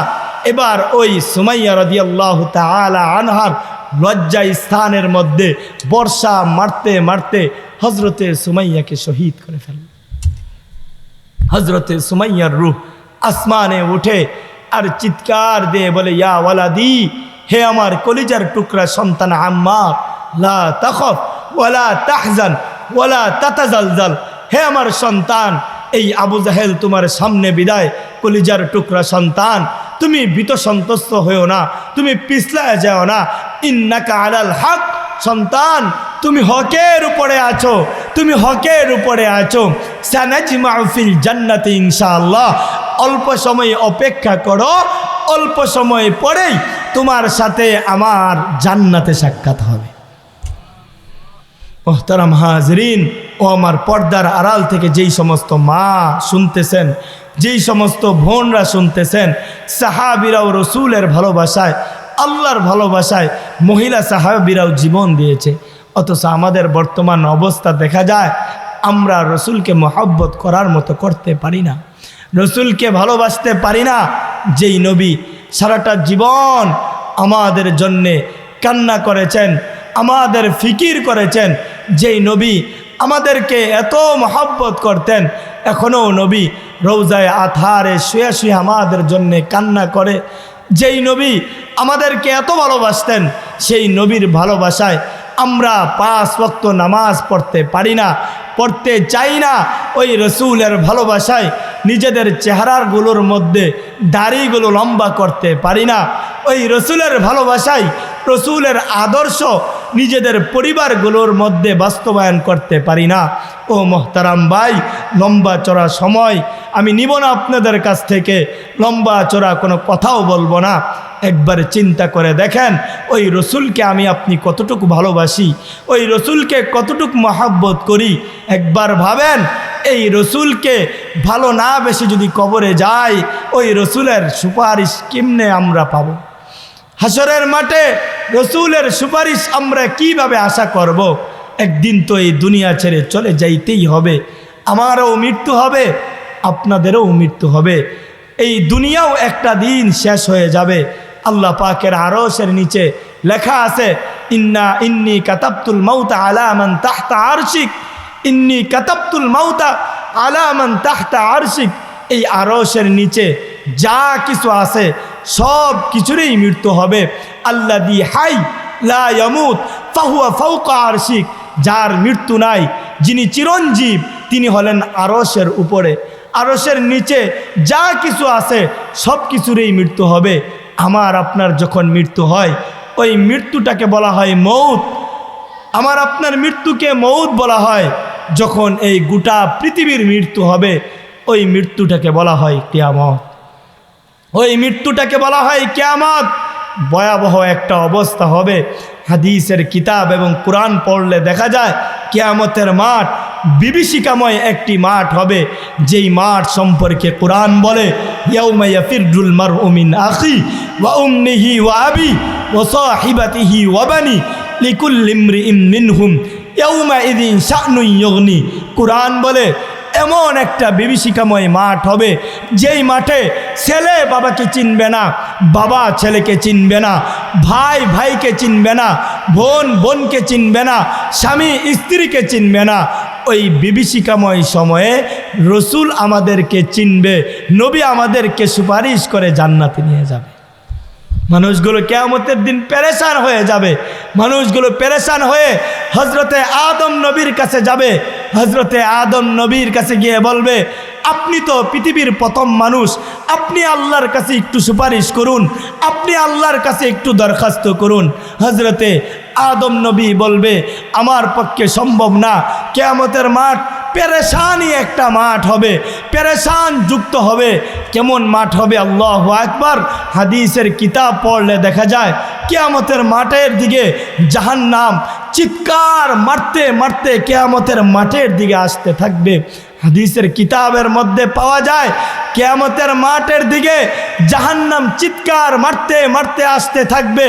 এবার ওই সুমাইয়া রাদিয়াল্লাহু তাআলা আনহার লজ্জা স্থানের মধ্যে বর্ষা মারতে মারতে হজরতে সুমাইয়াকে শহীদ করে ফেলল। হজরতে সুমাইয়ার রূহ আসমানে উঠে আর চিৎকার দিয়ে বলে, ইয়া ওয়ালাদি, হে আমার কলিজার টুকরা সন্তান আম্মার, লা তাখফ ওয়ালা তাহজান ওয়ালা তাতাজালজাল। হে আমার সন্তান, এই আবু জাহেল তোমার সামনে বিদায়, কলিজার টুকরা সন্তান, তুমি ভীত সন্ত্রস্ত হয়েও না, তুমি পিছলায় যাও না। ইন্নাকা আলাল হক, সন্তান, তুমি হকের উপরে আছো, তুমি হকের উপরে আছো। সানাজমাউ ফিল জান্নাতি ইনশাআল্লাহ। অল্প সময় অপেক্ষা করো, অল্প সময় পরেই তোমার সাথে আমার জান্নাতে সাক্ষাৎ হবে। মোহতারাম হাজরিন, ও আমার পর্দার আড়াল থেকে যেই সমস্ত মা শুনতেছেন, যেই সমস্ত বোনরা শুনতেছেন, সাহাবীরাও রসুলের ভালোবাসায়, আল্লাহর ভালোবাসায় মহিলা সাহাবীরাও জীবন দিয়েছে। অথচ আমাদের বর্তমান অবস্থা দেখা যায়, আমরা রসুলকে মহব্বত করার মতো করতে পারি না, রসুলকে ভালোবাসতে পারি না। যেই নবী সারাটা জীবন আমাদের জন্যে কান্না করেছেন, আমাদের ফিকির করেছেন, যেই নবী আমাদেরকে এত মহব্বত করতেন, এখনও নবী রওজায়ে আতহারে শুয়ে শুয়ে আমাদের জন্যে কান্না করে। যেই নবী আমাদেরকে এত ভালোবাসতেন, সেই নবীর ভালোবাসায় আমরা 5 ওয়াক্ত নামাজ পড়তে পারি না, পড়তে চাই না। ওই রসুলের ভালোবাসায় নিজেদের চেহারাগুলোর মধ্যে দাড়িগুলো লম্বা করতে পারি না। ওই রসুলের ভালোবাসায়, রসুলের আদর্শ নিজেদের পরিবারগুলোর মধ্যে বাস্তবায়ন করতে পারি না। ও মোহতারাম ভাই, লম্বা চড়া সময় আমি নিব না আপনাদের কাছ থেকে, লম্বা চড়া কোনো কথাও বলবো না। একবার চিন্তা করে দেখেন, ওই রসুলকে আমি আপনি কতটুকু ভালোবাসি, ওই রসুলকে কতটুকু মহব্বত করি। একবার ভাবেন, এই রসুলকে ভালো না বেশি যদি কবরে যাই, ওই রসুলের সুপারিশ কেমনে আমরা পাবো? হাসরের মাঠে রসুলের সুপারিশ আমরা কিভাবে আশা করব? একদিন তো এই দুনিয়া ছেড়ে চলে যাইতেই হবে। আমারও মৃত্যু হবে, আপনাদেরও মৃত্যু হবে। এই দুনিয়াও একটা দিন শেষ হয়ে যাবে। আল্লাহ পাকের আরশের নিচে লেখা আছে, ইন্নি কাতাবতুল মাউতা আলা মান তাহতা আরশিক, ইন্নি কাতাবতুল মাউতা আলা মান তাহতা আরশিক। এই আরশের নিচে যা কিছু আছে সব কিছুরই মৃত্যু হবে। আল্লাযী হাই লা ইয়ামুত ফাহুয়া ফাওকা আরশিক, যার মৃত্যু নাই, যিনি চিরঞ্জীব, তিনি হলেন আরশের উপরে। আরশের নিচে যা কিছু আছে সব কিছুরই মৃত্যু হবে। আমার আপনার যখন মৃত্যু হয়, ওই মৃত্যুটাকে বলা হয় মৌত। আমার আপনার মৃত্যুকে মৌত বলা হয়। যখন এই গোটা পৃথিবীর মৃত্যু হবে, ওই মৃত্যুটাকে বলা হয় কিয়ামত। ওই মৃত্যুটাকে বলা হয় কিয়ামত। ভয়াবহ একটা অবস্থা হবে। হাদিসের কিতাব এবং কোরআন পড়লে দেখা যায় কিয়ামতের মাঠ বিভীষিকাময় একটি মাঠ হবে, যেই মাঠ সম্পর্কে কোরআন বলে ইয়াউমা ইয়াফিরুল মারউ মিন আখি ওয়া উম্মিহি ওয়া আবি ওয়া সাহিবাতিহি ওয়া বানি লিকুল্লি ইমরিইম মিনহুম ইয়াউমা ইযিন শা'নুন ইউগনি। কোরআন বলে এমন একটা বিভীষিকাময় মাঠ হবে, যেই মাঠে ছেলে বাবাকে চিনবে না, বাবা ছেলেকে চিনবে না, ভাই ভাইকে চিনবে না, বোন বোনকে চিনবে না, স্বামী স্ত্রীকে চিনবে না। ওই বিভীষিকাময় সময়ে রসুল আমাদেরকে চিনবে, নবী আমাদেরকে সুপারিশ করে জান্নাতে নিয়ে যাবে। মানুষগুলো কিয়ামতের দিন পেরেশান হয়ে যাবে। মানুষগুলো পেরেশান হয়ে হজরতে আদম নবীর কাছে যাবে। হজরতে আদম নবীর কাছে গিয়ে বলবে, আপনি তো পৃথিবীর প্রথম মানুষ, আপনি আল্লাহর কাছে একটু সুপারিশ করুন, আপনি আল্লাহর কাছে একটু দরখাস্ত করুন। হজরতে আদম নবী বলবে, আমার পক্ষে সম্ভব না। কিয়ামতের মাঠ পেরেশানি একটা মাঠ হবে, পেরেশান যুক্ত হবে। কেমন মাঠ হবে? আল্লাহু আকবার। হাদিসের কিতাব পড়লে দেখা যায় কিয়ামতের মাঠের দিকে জাহান্নাম চিৎকার মারতে মারতে কিয়ামতের মাঠের দিকে আসতে থাকবে। হাদিসের কিতাবের মধ্যে পাওয়া যায় কিয়ামতের মাঠের দিকে জাহান্নাম চিৎকার মারতে মারতে আসতে থাকবে।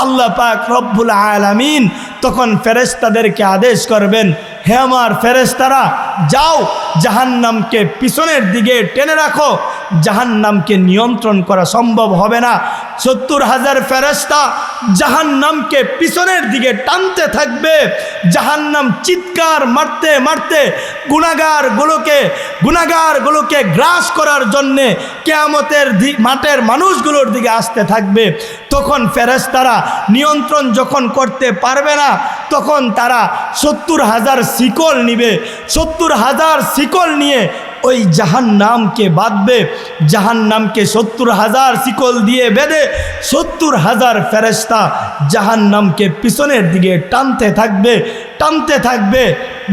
আল্লাহ পাক রব্বুল আলামিন তখন ফেরেশতাদেরকে আদেশ করবেন, হে আমার ফেরেশতারা, যাও জাহান্নামকে পিছনের দিকে টেনে রাখো। জাহান্নামকে নিয়ন্ত্রণ করা সম্ভব হবে না। 70,000 ফেরেশতা জাহান্নামকে পিছনের দিকে টানতে থাকবে। জাহান্নাম চিৎকার মারতে মারতে গুনাহগারগুলোকে গ্রাস করার জন্যে কিয়ামতের মাঠের মানুষগুলোর দিকে আসতে থাকবে। তখন ফেরেশতারা নিয়ন্ত্রণ যখন করতে পারবে না, তখন তারা 70,000 শিকল নিবে। 70,000 শিকল নিয়ে ওই জাহান্নামকে বাঁধবে। জাহান্নামকে 70,000 শিকল দিয়ে বেঁধে 70,000 ফেরেশতা জাহান্নামকে পিছনের দিকে টানতে থাকবে।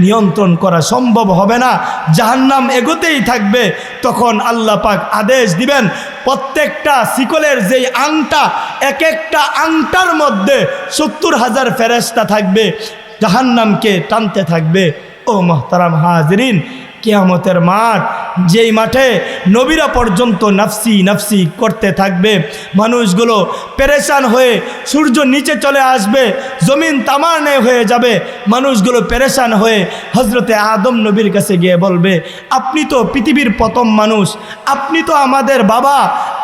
নিয়ন্ত্রণ করা সম্ভব হবে না, জাহান্নাম এগোতেই থাকবে। তখন আল্লাহ পাক আদেশ দিবেন, প্রত্যেকটা শিকলের যেই আংটা, এক একটা আংটার মধ্যে 70,000 ফেরেশতা থাকবে, জাহান্নামকে টানতে থাকবে। ও মুহতারাম হাজিরিন, কিয়ামতের মাঠ, যেই মাঠে নবীরা পর্যন্ত নাফসি নাফসি করতে থাকবে। মানুষগুলো পেরেশান হয়ে সূর্য নিচে চলে আসবে, জমিন তামানে হয়ে যাবে। মানুষগুলো পেরেশান হয়ে হজরতে আদম নবীর কাছে গিয়ে বলবে, আপনি তো পৃথিবীর প্রথম মানুষ, আপনি তো আমাদের বাবা,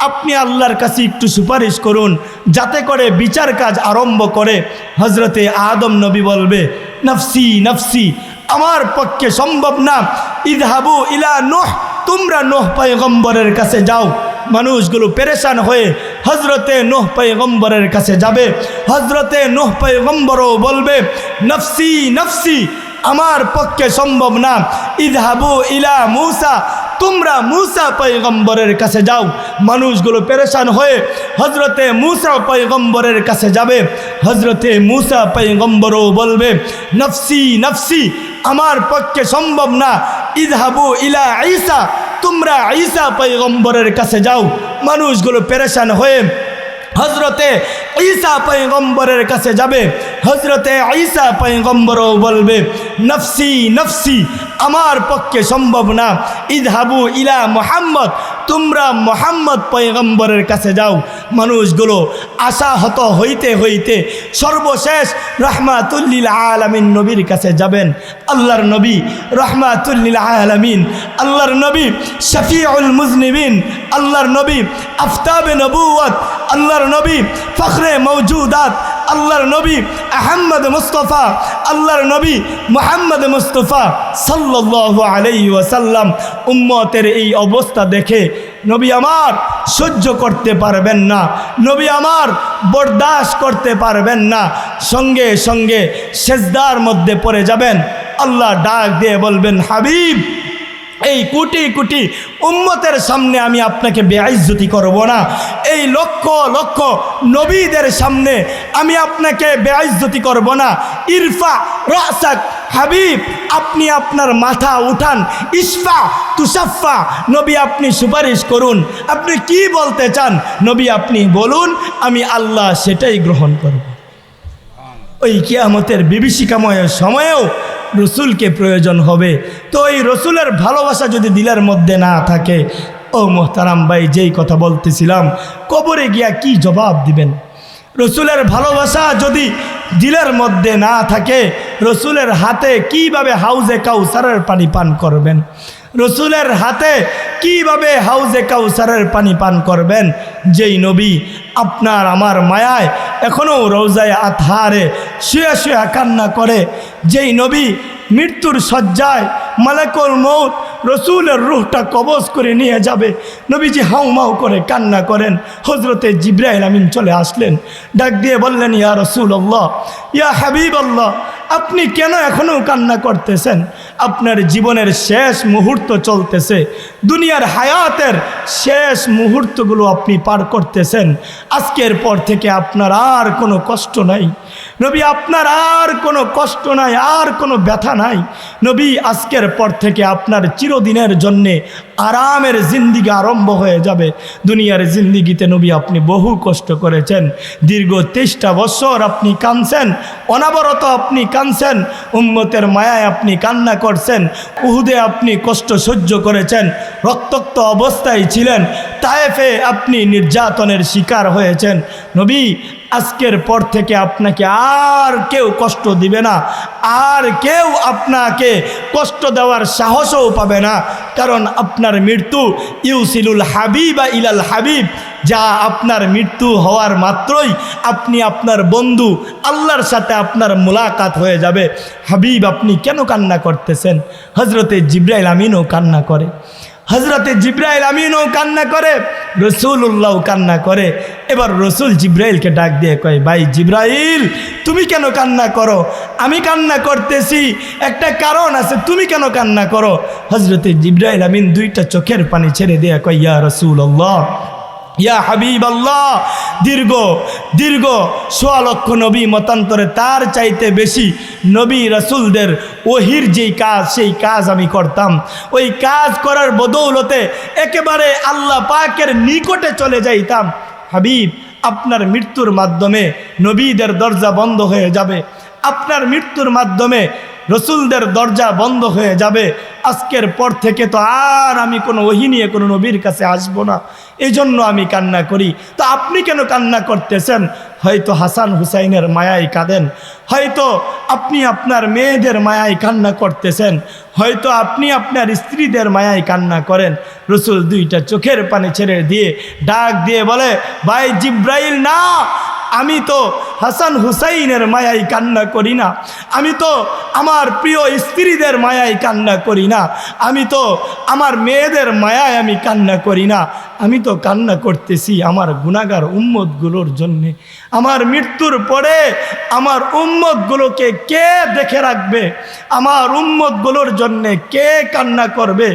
আপনি আল্লাহর কাছে একটু সুপারিশ করুন যাতে করে বিচার কাজ আরম্ভ করে। হজরতে আদম নবী বলবে, নাফসি নাফসি, আমার পক্ষে সম্ভব না। ইযহাবু ইলা নূহ, তোমরা নূহ পয়গম্বরের কাছে যাও। মানুষগুলো পেরেশান হয়ে হজরতে নূহ পয়গম্বরের কাছে যাবে। হজরতে নূহ পয়গম্বরও বলবে, নফসি নফসি, আমার পক্ষে সম্ভব না। ইযহাবু ইলা মূসা, তোমরা মূসা পয়গম্বরের কাছে যাও। মানুষগুলো পেরেশান হয়ে হজরতে মূসা পয়গম্বরের কাছে যাবে। হজরতে মূসা পয়গম্বরও বলবে, নফসি নফসি, আমার পক্ষে সম্ভব না। ইযহাবু ইলা ঈসা, তোমরা ঈসা পয়গম্বরের কাছে যাও। মানুষগুলো পেরেশান হয়ে হজরতে ঈসা পয়গম্বরের কাছে যাবে। হজরতে ঈসা পয়গম্বরও বলবে, নফসি নফসি, আমার পক্ষে সম্ভব না। ইযহাবু ইলা মুহাম্মদ, তোমরা মুহাম্মদ পয়গম্বরের কাছে যাও। মানুষগুলো আশাহত হইতে হইতে সর্বশেষ রাহমাতুল লিল আলামিন নবীর কাছে যাবেন। আল্লাহর নবী রাহমাতুল লিল আলামিন, আল্লাহর নবী শফিউল মুজনিবিন, আল্লাহর নবী আফতাবে নবুয়ত, আল্লাহর নবী ফখরে মওজুদাত, আল্লাহর নবী আহমদ মুস্তফা, আল্লাহর নবী মুহাম্মদ মুস্তফা সাল্লাল্লাহু আলাইহি ওয়াসাল্লাম উম্মতের এই অবস্থা দেখে নবী আমার সহ্য করতে পারবেন না, নবী আমার বরদাস্ত করতে পারবেন না, সঙ্গে সঙ্গে সেজদার মধ্যে পড়ে যাবেন। আল্লাহ ডাক দিয়ে বলবেন, হাবিব, এই কোটি কোটি উম্মতের সামনে আমি আপনাকে বেইজ্জতি করব না, এই লক্ষ লক্ষ নবীদের সামনে আমি আপনাকে বেইজ্জতি করব না। ইরফা রাসাক, হাবিব আপনি আপনার মাথা উঠান, ইসফা তুসাফা, নবী আপনি সুপারিশ করুন, আপনি কি বলতে চান নবী আপনি বলুন, আমি আল্লাহ সেটাই গ্রহণ করব। ওই কিয়ামতের বিভীষিকাময় সময়েও রসুলকে প্রয়োজন হবে। তো এই রসুলের ভালোবাসা যদি দিলের মধ্যে না থাকে, ও মোহতারাম ভাই, যেই কথা বলতেছিলাম, কবরে গিয়া কি জবাব দিবেন? রসুলের ভালোবাসা যদি দিলের মধ্যে না থাকে, রসুলের হাতে কিভাবে হাউজে কাউসারের পানি পান করবেন? রসুলের হাতে কিভাবে হাউজে কাউসারের পানি পান করবেন? যেই নবী আপনার আমার মায়ায় এখনও রওজায়ে আতহারে শুয়ে শুয়ে কান্না করে, যেই নবী মৃত্যুর শয্যায় মালাকুল মউত রসুলের রূহটা কবজ করে নিয়ে যাবে, নবীজি হাউমাউ করে কান্না করেন। হজরতে জিবরাইল আমিন চলে আসলেন, ডাক দিয়ে বললেন, ইয়া রাসূলুল্লাহ, ইয়া হাবিবাল্লাহ, আপনি কেন এখনও কান্না করতেছেন? আপনার জীবনের শেষ মুহূর্ত চলতেছে, দুনিয়ার হায়াতের শেষ মুহূর্তগুলো আপনি পার করতেছেন। আজকের পর থেকে আপনার আর কোনো কষ্ট নাই নবী, আপনার আর কোনো কষ্ট নাই, আর কোনো ব্যথা নাই নবী। আজকের পর থেকে আপনার চিরদিনের জন্যে আরামের জিন্দিগি আরম্ভ হয়ে যাবে। দুনিয়ার জিন্দিগিতে নবী আপনি বহু কষ্ট করেছেন, দীর্ঘ 23টা বছর আপনি কাঁদছেন, অনাবরত আপনি কাঁদছেন, উম্মতের মায়ায় আপনি কান্না করছেন, উহুদে আপনি কষ্ট সহ্য করেছেন, রক্তাক্ত অবস্থায় ছিলেন, তায়েফে আপনি নির্যাতনের শিকার হয়েছেন। নবী আজকের পর থেকে আপনাকে আর কেউ কষ্ট দিবে না, আর কেউ আপনাকে কষ্ট দেওয়ার সাহসও পাবে না, কারণ আপনার মৃত্যু ইউসিলুল হাবিবা ইলাল হাবিব, যা আপনার মৃত্যু হওয়ার মাত্রই আপনি আপনার বন্ধু আল্লাহর সাথে আপনার মুলাকাত হয়ে যাবে। হাবিব আপনি কেন কান্না করতেছেন? হজরতে জিবরাইল আমিনও কান্না করে, হজরতে জিবরাইল আমিনও কান্না করে, রসুল্লাহ কান্না করে। এবার রসুল জিবরাইলকে ডাক দিয়ে কয়, ভাই জিবরাইল, তুমি কেন কান্না করো? আমি কান্না করতেছি, একটা কারণ আছে, তুমি কেন কান্না করো? হজরতে জিবরাইল আমিন 2টা চোখের পানি ছেড়ে দিয়ে কয়, ইয়া রাসূলুল্লাহ, ইয়া হাবিব আল্লাহ, দীর্ঘ 16 লক্ষ নবী মতান্তরে তার চাইতে বেশি নবী রাসূলদের ওহির যেই কাজ, সেই কাজ আমি করতাম। ওই কাজ করার বদৌলতে একেবারে আল্লাহ পাকের নিকটে চলে যাইতাম। হাবিব আপনার মৃত্যুর মাধ্যমে নবীদের দরজা বন্ধ হয়ে যাবে, আপনার মৃত্যুর মাধ্যমে রসুলদের দরজা বন্ধ হয়ে যাবে। আজকের পর থেকে তো আর আমি কোনো ওহী নিয়ে কোনো নবীর কাছে আসবো না, এই জন্য আমি কান্না করি। তো আপনি কেন কান্না করতেছেন? হয়তো হাসান হুসাইনের মায়ায় কাঁদেন, হয়তো আপনি আপনার মেয়েদের মায়ায় কান্না করতেছেন, হয়তো আপনি আপনার স্ত্রীদের মায়ায় কান্না করেন। রসুল 2টা চোখের পানি ছেড়ে দিয়ে ডাক দিয়ে বলে, ভাই জিবরাইল, না, আমি তো হাসান হুসাইনের মায়ায় কান্না করি না, আমি তো আমার প্রিয় স্ত্রীদের মায়ায় কান্না করি না, আমি তো আমার মেয়েদের মায়ায় আমি কান্না করি না, আমি তো কান্না করতেছি আমার গুনাহগার উম্মতগুলোর জন্যে। আমার মৃত্যুর পরে আমার উম্মতগুলোকে কে দেখে রাখবে? আমার উম্মতগুলোর জন্যে কে কান্না করবে?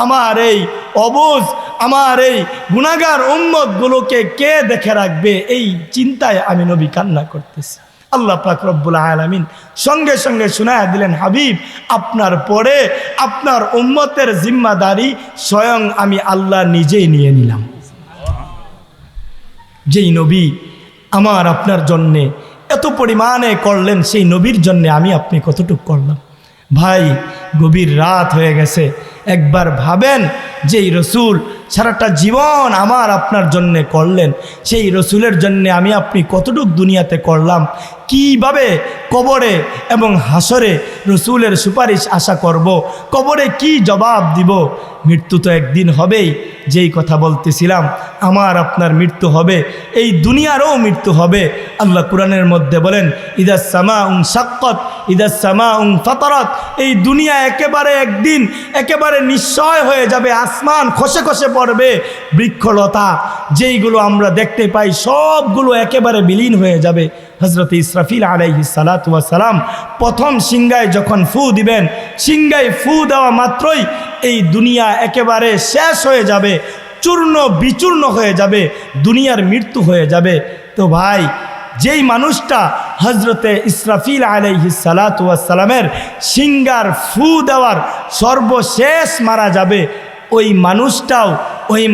আমার এই অবুঝ, আমার এই গুনাহগার উম্মতগুলোকে কে দেখে রাখবে? এই চিন্তায় আমি নবী কান্না করতেছি। আল্লাহ পাক রব্বুল আলামিন সঙ্গে সঙ্গে শোনায়া দিলেন, হাবিব আপনার পরে আপনার উম্মতের জিম্মাদারি স্বয়ং আমি আল্লাহ নিজেই নিয়ে নিলাম। যেই নবী আমার আপনার জন্যে এত পরিমাণে করলেন, সেই নবীর জন্যে আমি আপনি কতটুকু করলাম? ভাই গভীর রাত হয়ে গেছে, একবার ভাবেন, যেই রসুল সারাটা জীবন আমার আপনার জন্যে করলেন, সেই রসুলের জন্যে আমি আপনি কতটুকু দুনিয়াতে করলাম? কিভাবে কবরে এবং হাসরে রসুলের সুপারিশ আশা করব? কবরে কি জবাব দিব? মৃত্যু তো একদিন হবেই, যেই কথা বলতেছিলাম, আমার আপনার মৃত্যু হবে, এই দুনিয়ারও মৃত্যু হবে। আল্লাহ কুরআনের মধ্যে বলেন, ইদা সামাউন শাক্কাত ইদাস সামাউ ফাতারাত, এই দুনিয়া একেবারে একদিন একেবারে নিশ্চয় হয়ে যাবে, আসমান খসে খসে পড়বে, বৃক্ষলতা যেইগুলো আমরা দেখতে পাই সবগুলো একেবারে বিলীন হয়ে যাবে। হযরত ইসরাফিল আলাইহিস সালাতু ওয়াস সালাম প্রথম সিংহায় যখন ফু দিবেন, সিংহায় ফু দেওয়া মাত্রই এই দুনিয়া একেবারে শেষ হয়ে যাবে, চূর্ণ বিচূর্ণ হয়ে যাবে, দুনিয়ার মৃত্যু হয়ে যাবে। তো ভাই, যেই মানুষটা হজরতে ইসরাফিল আলাইহিস সালাতু ওয়াস সালামের সিংহার ফু দেওয়ার সর্বশেষ মারা যাবে, ওই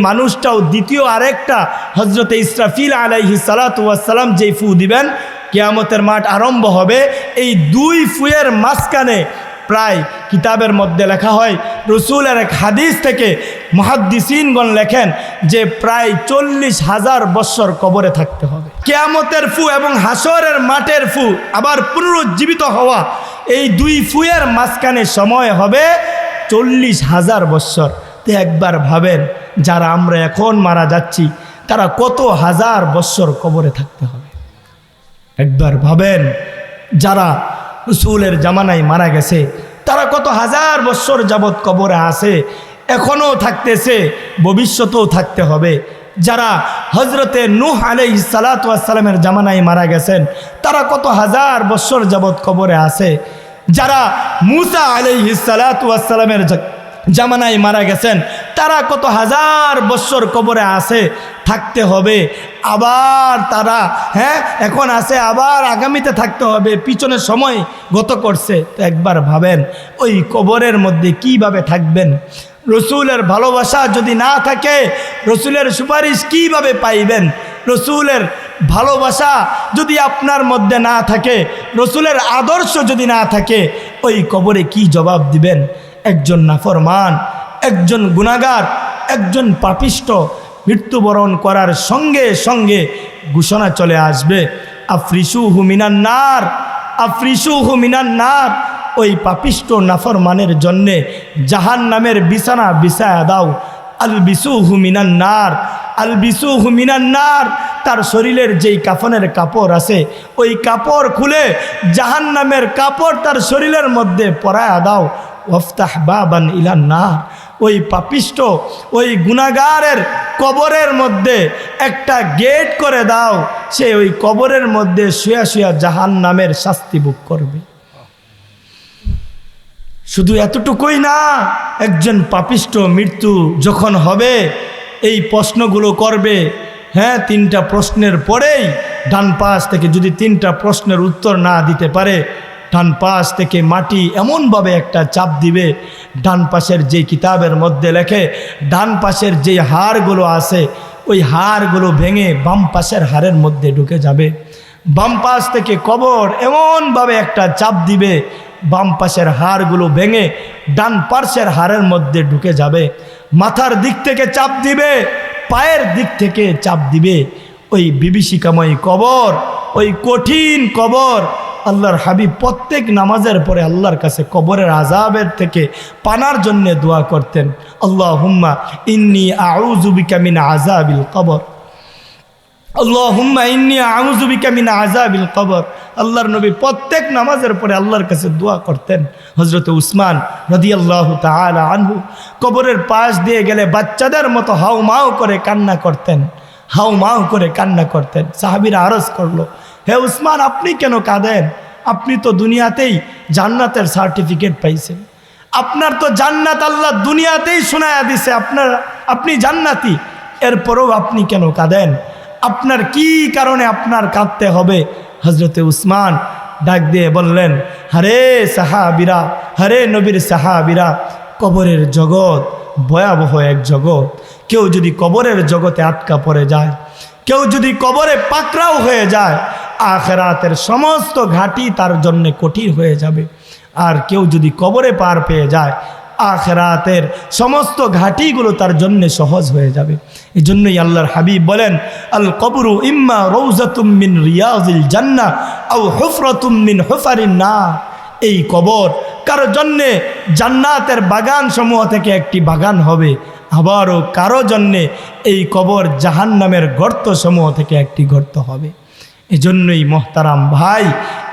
মানুষটাও দ্বিতীয় আরেকটা হজরতে ইসরাফিল আলাইহিস সালাতু ওয়াস সালাম যেই ফু দিবেন, কিয়ামতের মাঠ আরম্ভ হবে। এই দুই ফুয়ের মাঝখানে প্রায় কিতাবের মধ্যে লেখা হয়, রসুলের এক হাদিস থেকে মুহাদ্দিসিনগণ লেখেন যে প্রায় 40,000 বৎসর কবরে থাকতে হবে। কিয়ামতের ফু এবং হাসরের মাঠের ফু, আবার পুনরুজ্জীবিত হওয়া, এই দুই ফুয়ের মাঝখানে সময় হবে 40,000 বৎসর। তো একবার ভাবেন, যারা আমরা এখন মারা যাচ্ছি তারা কত হাজার বৎসর কবরে থাকতে হবে। একবার ভাবেন, যারা রসুলের জামানায় মারা গেছে তারা কত হাজার বৎসর যাবৎ কবরে আছে, এখনও থাকতেছে, ভবিষ্যতেও থাকতে হবে। যারা হজরতে নূহ আলাইহিস সালাতু ওয়াস সালামের জামানায় মারা গেছেন তারা কত হাজার বৎসর যাবৎ কবরে আছে। যারা মূসা আলাইহিস সালাতু ওয়াস সালামের জামানায় মারা গেছেন তারা কত হাজার বৎসর কবরে আছে, থাকতে হবে। আবার তারা এখন আছে, আবার আগামীতে থাকতে হবে, পিছনে সময় গত করছে। তো একবার ভাবেন, ওই কবরের মধ্যে কিভাবে থাকবেন? রসুলের ভালোবাসা যদি না থাকে, রসুলের সুপারিশ কিভাবে পাইবেন? রসুলের ভালোবাসা যদি আপনার মধ্যে না থাকে, রসুলের আদর্শ যদি না থাকে, ওই কবরে কি জবাব দিবেন? একজন নাফরমান, একজন গুনাহগার, একজন পাপিষ্ট মৃত্যুবরণ করার সঙ্গে সঙ্গে ঘোষণা চলে আসবে, আফরিসুহু মিনান নার, আফরিসুহু মিনান নার। ওই পাপিষ্ট নাফরমানের জন্যে জাহান্নামের বিছানা বিছায়া দাও। আলবিসুহু মিনান নার, আলবিসুহু মিনান নার। তার শরীরের যেই কাফনের কাপড় আছে ওই কাপড় খুলে জাহান্নামের কাপড় তার শরীরের মধ্যে পরায়া দাও। ওয়াফতাহ বাবান ইলান নার। ওই পাপিষ্ট, ওই গুনাহগারের কবরের মধ্যে একটা গেট করে দাও, সে ওই কবরের মধ্যে শুয়া শুয়া জাহান্নামের শাস্তি ভোগ করবে। শুধু এতটুকুই না, একজন পাপিষ্ট মৃত্যু যখন হবে এই প্রশ্নগুলো করবে। 3টা প্রশ্নের পরেই ডান পাশ থেকে যদি 3টা প্রশ্নের উত্তর না দিতে পারে, ডান পাশ থেকে মাটি এমনভাবে একটা চাপ দিবে, ডান পাশের যে কিতাবের মধ্যে লেখে ডান পাশের যে হাড়গুলো আছে ওই হাড়গুলো ভেঙে বাম পাশের হাড়ের মধ্যে ঢুকে যাবে। বাম পাশ থেকে কবর এমনভাবে একটা চাপ দিবে, বাম পাশের হাড়গুলো ভেঙে ডান পাশের হাড়ের মধ্যে ঢুকে যাবে। মাথার দিক থেকে চাপ দিবে, পায়ের দিক থেকে চাপ দিবে। ওই বিভীষিকাময় কবর, ওই কঠিন কবর। আল্লাহর হাবিব প্রত্যেক নামাজের পরে আল্লাহর কাছে কবরের আযাবের থেকে পানার জন্য দোয়া করতেন, আল্লাহুম্মা ইন্নী আউযু বিকা মিন আযাবিল কবর, আল্লাহুম্মা ইন্নী আউযু বিকা মিন আযাবিল কবর। আল্লাহর নবী প্রত্যেক নামাজের পরে আল্লাহর কাছে দোয়া করতেন। হযরত উসমান রাদিয়াল্লাহু তাআলা আনহু কবরের পাশ দিয়ে গেলে বাচ্চাদের মতো হাউমাউ করে কান্না করতেন, হাউমাউ করে কান্না করতেন। সাহাবীরা আরজ করলো, হে উসমান, আপনি কেন কাঁদেন? আপনি তো দুনিয়াতেই জান্নাতের সার্টিফিকেট পাইছেন, আপনার তো জান্নাত আল্লাহ দুনিয়াতেই শোনায়া দিছে, আপনি জান্নাতি, এরপরেও আপনি কেন কাঁদেন? আপনার কি কারণে আপনার কাঁদতে হবে? হযরতে উসমান ডাক দিয়ে বললেন, হরে সাহাবীরা, হরে নবীর সাহাবীরা, কবরের জগৎ ভয়াবহ এক জগৎ। কেউ যদি কবরের জগতে আটকা পড়ে যায়, কেউ যদি কবরে পাকড়াও হয়ে যায়, আখিরাতের সমস্ত ঘাটি তার জন্য কঠিন হয়ে যাবে। আর কেউ যদি কবরে পার পেয়ে যায়, আখিরাতের সমস্ত ঘাটিগুলো তার জন্য সহজ হয়ে যাবে। এই জন্যই আল্লাহর হাবিব বলেন, আল কবরু ইম্মা রওজাতুম মিন রিয়াজিল জান্নাহ আও হুফরাতুম মিন হুফারিন নার। এই কবর কারো জন্যে জান্নাতের বাগান সমূহ থেকে একটি বাগান হবে, আবারও কারো জন্যে এই কবর জাহান্নামের গর্ত সমূহ থেকে একটি গর্ত হবে। এজন্যই মোহতারাম ভাই,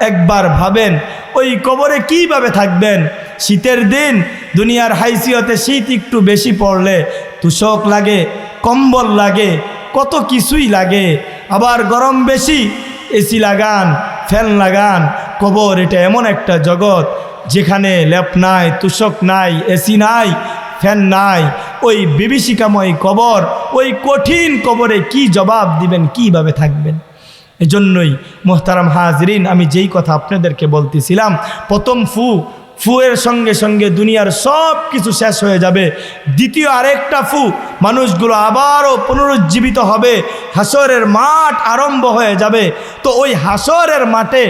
একবার ভাবেন ওই কবরে কিভাবে থাকবেন। শীতের দিন দুনিয়ার হাইসিয়তে শীত একটু বেশি পড়লে তুষক লাগে, কম্বল লাগে, কত কিছুই লাগে। আবার গরম বেশি, এসি লাগান, ফ্যান লাগান। কবর এটা এমন একটা জগৎ যেখানে লেপ নাই, তুষক নাই, এসি নাই, ফ্যান নাই। ওই বিভীষিকাময় কবর, ওই কঠিন কবরে কি জবাব দিবেন, কিভাবে থাকবেন? এজন্যই মোহতারাম হাজরিন, আমি যেই কথা আপনাদেরকে বলতেছিলাম, প্রথম ফুয়ের সঙ্গে সঙ্গে দুনিয়ার সব কিছু শেষ হয়ে যাবে। দ্বিতীয় আরেকটা মানুষগুলো আবারও পুনরুজ্জীবিত হবে, হাসরের মাঠ আরম্ভ হয়ে যাবে। তো ওই হাসরের মাঠে,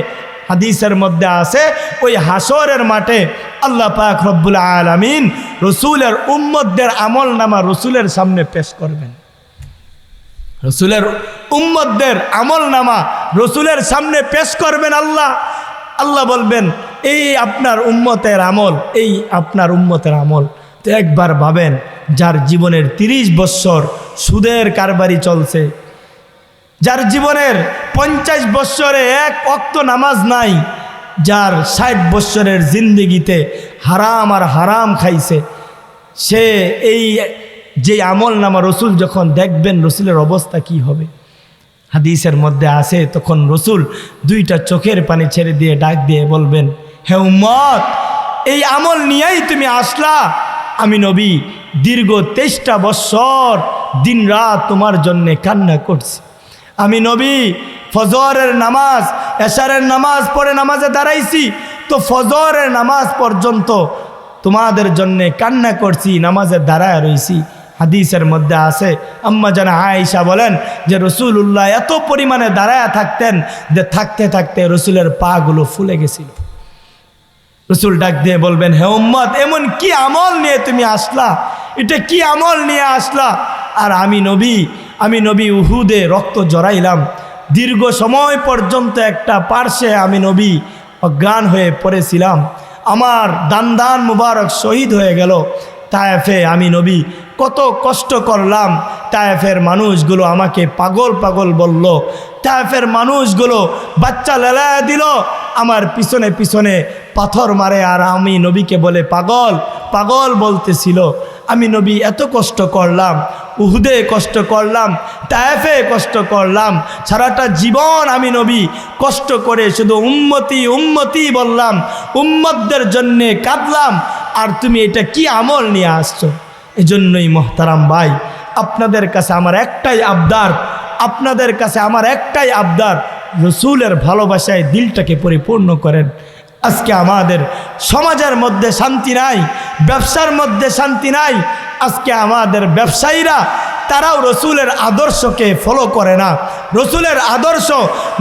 হাদিসের মধ্যে আছে, ওই হাসরের মাঠে আল্লাহ পাক রব্বুল আলামিন রসুলের উম্মতদের আমল নামা রসুলের সামনে পেশ করবেন। রসুলের উম্মতদের আমল নামা রসুলের সামনে পেশ করবেন আল্লাহ বলবেন, এই আপনার উম্মতের আমল, এই আপনার উম্মতের আমল। তো একবার ভাবেন, যার জীবনের 30 বৎসর সুদের কারবারি চলছে, যার জীবনের 50 বৎসরে এক ওয়াক্ত নামাজ নাই, যার 60 বৎসরের জিন্দেগিতে হারাম আর হারাম খাইছে, সে এই যে আমল নামা রসুল যখন দেখবেন, রসুলের অবস্থা কি হবে? হাদিসের মধ্যে আছে, তখন রসুল 2টা চোখের পানি ছেড়ে দিয়ে ডাক দিয়ে বলবেন, হে উম্মত, এই আমল নিয়েই তুমি আসলা? আমি নবী দীর্ঘ 23টা বৎসর দিন রাত তোমার জন্যে কান্না করছি। আমি নবী ফজরের নামাজ, এশারের নামাজ পড়ে নামাজে দাঁড়াইছি, তো ফজরের নামাজ পর্যন্ত তোমাদের জন্যে কান্না করছি, নামাজে দাঁড়ায় রইছি। হাদিসের মধ্যে আছে, আম্মা জানা আয়েশা বলেন যে রসুল্লাহ এত পরিমাণে দাঁড়ায় থাকতেন যে থাকতে থাকতে রসুলের পা গুলো ফুলে গেছিল। রসুল ডাক দিয়ে বলবেন, হে উম্মত, এমন কি আমল নিয়ে তুমি আসলা? এটা কি আমল নিয়ে আসলা? আর আমি নবী উহুদে রক্ত জড়াইলাম, দীর্ঘ সময় পর্যন্ত একটা পার্শ্বে আমি নবী অজ্ঞান হয়ে পড়েছিলাম, আমার দান মুবারক শহীদ হয়ে গেল। তায়েফে আমি নবী কত কষ্ট করলাম, তায়েফের মানুষগুলো আমাকে পাগল পাগল বলল, তায়েফের মানুষগুলো বাচ্চা লেলায় দিল, আমার পিছনে পিছনে পাথর মারে, আর আমি নবীকে বলে পাগল পাগল বলতেছিল। আমি নবী এত কষ্ট করলাম, উহুদে কষ্ট করলাম, তায়েফে কষ্ট করলাম, সারাটা জীবন আমি নবী কষ্ট করে শুধু উম্মতি উম্মতি বললাম, উম্মতদের জন্যে কাঁদলাম, আর তুমি এটা কি আমল নিয়ে আসছো? এজন্যই মোহতারাম ভাই, আপনাদের কাছে আমার একটাই আবদার, রসুলের ভালোবাসায় দিলটাকে পরিপূর্ণ করেন। আজকে আমাদের সমাজের মধ্যে শান্তি নাই, ব্যবসার মধ্যে শান্তি নাই। আজকে আমাদের ব্যবসায়ীরা তারাও রসুলের আদর্শকে ফলো করে না, রসুলের আদর্শ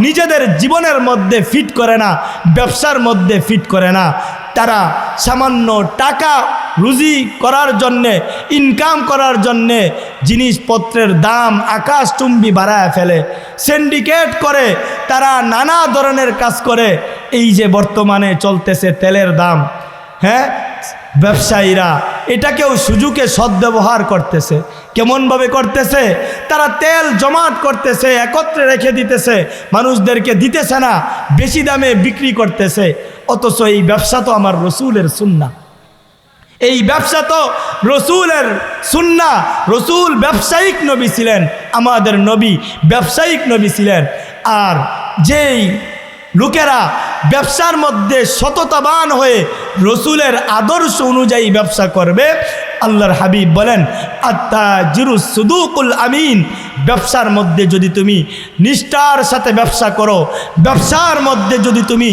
নিজেদের জীবনের মধ্যে ফিট করে না, ব্যবসার মধ্যে ফিট করে না। তারা সামান্য টাকা রুজি করার জন্যে, ইনকাম করার জন্যে জিনিসপত্রের দাম আকাশচুম্বী বাড়ায় ফেলে, সিন্ডিকেট করে, তারা নানা ধরনের কাজ করে। এই যে বর্তমানে চলতেছে তেলের দাম, হ্যাঁ, ব্যবসায়ীরা এটাকেও সুযোগে সদ্ব্যবহার করতেছে। কেমনভাবে করতেছে? তারা তেল জমাট করতেছে, একত্রে রেখে দিতেছে, মানুষদেরকে দিতেছে না, বেশি দামে বিক্রি করতেছে। অথচ এই ব্যবসা তো আমার রসুলের সুন্নাহ, এই ব্যবসা তো রসুলের সুন্নাহ। রসুল ব্যবসায়িক নবী ছিলেন, আমাদের নবী ব্যবসায়িক নবী ছিলেন। আর যেই লোকেরা ব্যবসার মধ্যে সততাবান হয়ে রসুলের আদর্শ অনুযায়ী ব্যবসা করবে, আল্লাহর হাবিব বলেন, আত্তাজিরুস সুদুকুল আমিন, ব্যবসার মধ্যে যদি তুমি নিষ্ঠার সাথে ব্যবসা করো, ব্যবসার মধ্যে যদি তুমি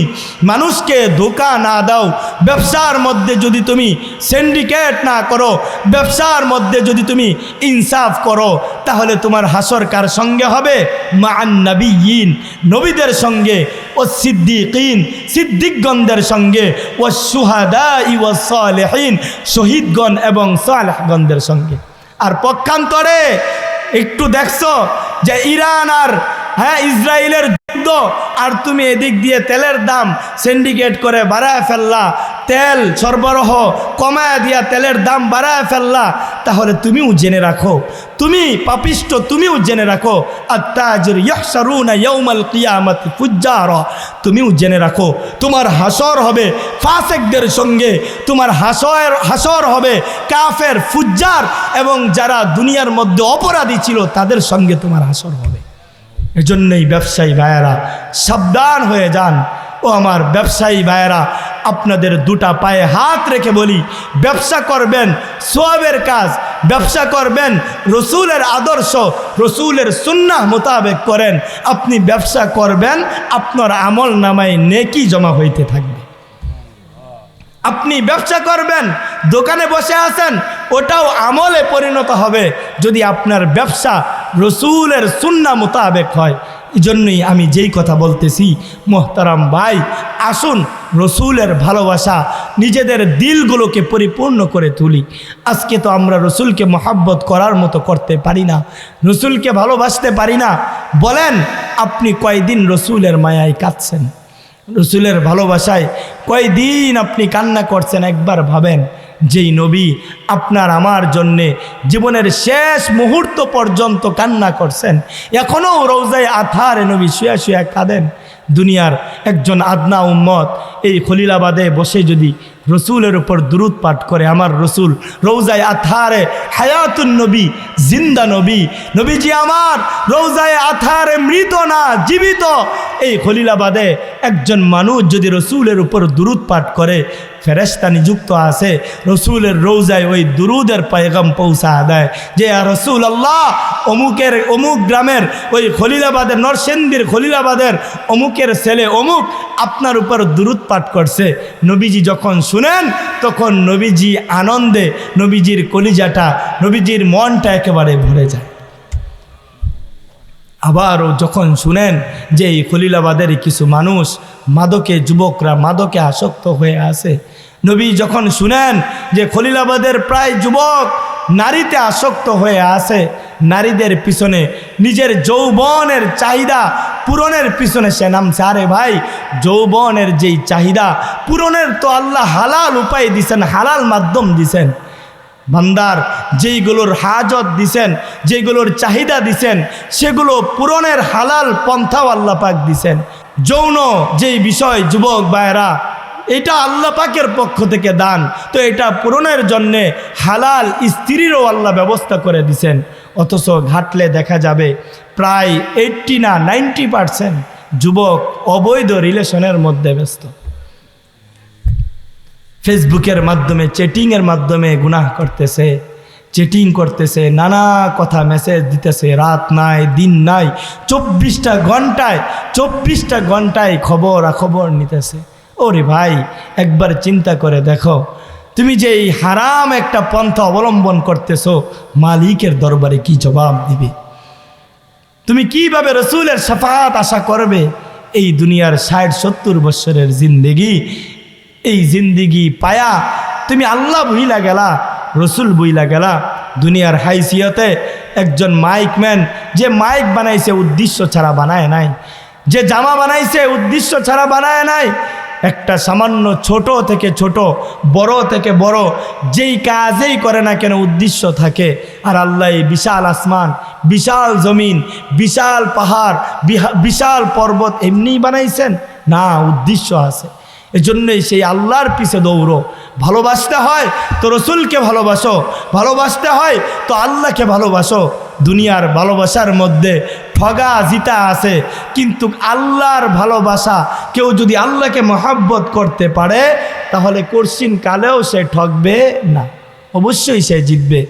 মানুষকে ধোঁকা না দাও, ব্যবসার মধ্যে যদি তুমি সিন্ডিকেট না করো, ব্যবসার মধ্যে যদি তুমি ইনসাফ করো, তাহলে তোমার হাসর কার সঙ্গে হবে? মা'আন নাবিয়্যিন, নবীদের সঙ্গে, ও সিদ্দিকিন, সিদ্দিকগণদের সঙ্গে, ও শুহাদাই ও সালেহিন, শহীদগণ এবং সালেহগণদের সঙ্গে। আর পক্ষান্তরে একটু দেখছো যে ইরান আর হ্যাঁ ইসরায়েলের যুদ্ধ, আর তুমি এদিক দিয়ে তেলের দাম সিন্ডিকেট করে বাড়ায় ফেললা, তেল সরবরাহ কমায় দিয়া তেলের দাম বাড়ায় ফেললা, তাহলে তুমিও জেনে রাখো, তুমি পাপিষ্ট, তুমিও জেনে রাখো আত্তাজির ইয়াহশারুনা ইয়াউমাল কিয়ামাতি ফুজ্জারা, তুমিও জেনে রাখো তোমার হাসর হবে ফাসিকদের সঙ্গে, তোমার হাসর হবে কাফের ফুজ্জার এবং যারা দুনিয়ার মধ্যে অপরাধী ছিল তাদের সঙ্গে তোমার হাসর হবে। এজন্যই ব্যবসায়ী ভাইয়েরা সাবধান হয়ে যান। ও আমার ব্যবসায়ী ভাইয়েরা, আপনাদের দুটা পায়ে হাত রেখে বলি, ব্যবসা করবেন সওয়াবের কাজ, ব্যবসা করবেন রসুলের আদর্শ, রসুলের সুন্নাহ মোতাবেক করেন, আপনি ব্যবসা করবেন, আপনার আমল নামায় নেকি জমা হইতে থাকবে। আপনি ব্যবসা করবেন, দোকানে বসে আছেন, ওটাও আমলে পরিণত হবে যদি আপনার ব্যবসা রসুলের সুন্নাহ মোতাবেক হয়। এই জন্যই আমি যেই কথা বলতেছি, মোহতারাম ভাই, আসুন রসুলের ভালোবাসা নিজেদের দিলগুলোকে পরিপূর্ণ করে তুলি। আজকে তো আমরা রসুলকে মহাব্বত করার মতো করতে পারি না, রসুলকে ভালোবাসতে পারি না। বলেন আপনি কয়দিন রসুলের মায়ায় কাঁদছেন, রসুলের ভালোবাসায় কয়দিন আপনি কান্না করছেন? একবার ভাবেন, যেই নবী আপনার আমার জন্যে জীবনের শেষ মুহূর্ত পর্যন্ত কান্না করছেন, এখনও রওজায়ে আতহারে নবী শুয়া শুয়া কাঁদেন। দুনিয়ার একজন আদনা উম্মত এই খলিলাবাদে বসে যদি রসুলের উপর দুরূদ পাঠ করে, আমার রসুল রওজায়ে আতহারে হায়াতুন নবী, জিন্দা নবী, নবীজি আমার রওজায়ে আতহারে মৃত না, জীবিত। এই খলিলাবাদে একজন মানুষ যদি রসুলের উপর দুরূদ পাঠ করে, ফেরেশতা নিযুক্ত আছে রসুলের রওজায় ওই দুরূদের পয়গাম পৌঁছা দেয় যে রসুল আল্লাহ অমুক গ্রামের ওই খলিলাবাদের নরসিংদীর খলিলাবাদের অমুকের ছেলে অমুক আপনার উপর দুরূদ পাঠ করছে। নবীজি যখন শুনেন তখন নবীজি আনন্দে, নবীজির কলিজাটা, নবীজির মনটা একেবারে ভরে যায়। আবারও যখন শুনেন যে এই খলিলাবাদের কিছু মানুষ মাদকে, যুবকরা মাদকে আসক্ত হয়ে আছে, নবী যখন শুনেন যে খলিলাবাদের প্রায় যুবক নারীতে আসক্ত হয়ে আছে, নারীদের পিছনে নিজের যৌবনের চাহিদা পূরণের পিছনে সে নামছে। আরে ভাই, যৌবনের যেই চাহিদা পূরণের তো আল্লাহ হালাল উপায় দিছেন, হালাল মাধ্যম দিছেন। বান্দার যেইগুলোর হাজত দিছেন, যেগুলোর চাহিদা দিছেন, সেগুলো পূরণের হালাল পন্থাও আল্লাহ পাক দিছেন। যৌন যেই বিষয় যুবক ভাইরা, এটা আল্লাহ পাকের পক্ষ থেকে দান, তো এটা পূরণের জন্যে হালাল স্ত্রীরও আল্লাহ ব্যবস্থা করে দিছেন। অথচ ঘাটলে দেখা যাবে প্রায় 80 না 90% যুবক অবৈধ রিলেশনের মধ্যে ব্যস্ত। ফেসবুকের মাধ্যমে, চ্যাটিংয়ের মাধ্যমে গুনাহ করতেছে, চ্যাটিং করতেছে, নানা কথা মেসেজ দিতেছে, রাত নাই দিন নাই, 24টা ঘন্টায় খবর নিতেছে। ওরে ভাই, একবার চিন্তা করে দেখো, তুমি যে এই হারাম একটা পন্থা অবলম্বন করতেছো, মালিকের দরবারে কি জবাব দিবে? তুমি কিভাবে রসুলের শাফাআত আশা করবে? এই দুনিয়ার 60-70 বছরের জিন্দেগি, এই জিন্দিগি পায়া তুমি আল্লাহ ভুইলা গেলা, রসুল ভুইলা গেলা। দুনিয়ার হাইসিয়তে একজন মাইকম্যান, যে মাইক বানাইছে উদ্দেশ্য ছাড়া বানায় নাই, যে জামা বানাইছে উদ্দেশ্য ছাড়া বানায় নাই। একটা সামান্য ছোট থেকে ছোট, বড় থেকে বড়, যেই কাজেই করে না কেন উদ্দেশ্য থাকে। আর আল্লাহ এই বিশাল আসমান, বিশাল জমিন, বিশাল পাহাড়, বিশাল পর্বত এমনিই বানাইছেন না, উদ্দেশ্য আছে। এজন্যই সেই আল্লাহর পিছে দৌড়ো। ভালোবাসতে হয় তো রসুলকে ভালোবাসো, ভালোবাসতে হয় তো আল্লাহকে ভালোবাসো। দুনিয়ার ভালোবাসার মধ্যে ঠগা জিতা আছে, কিন্তু আল্লাহর ভালোবাসা, কেউ যদি আল্লাহকে মহাব্বত করতে পারে তাহলে কঠিন কালেও সে ঠকবে না, অবশ্যই সে জিতবে।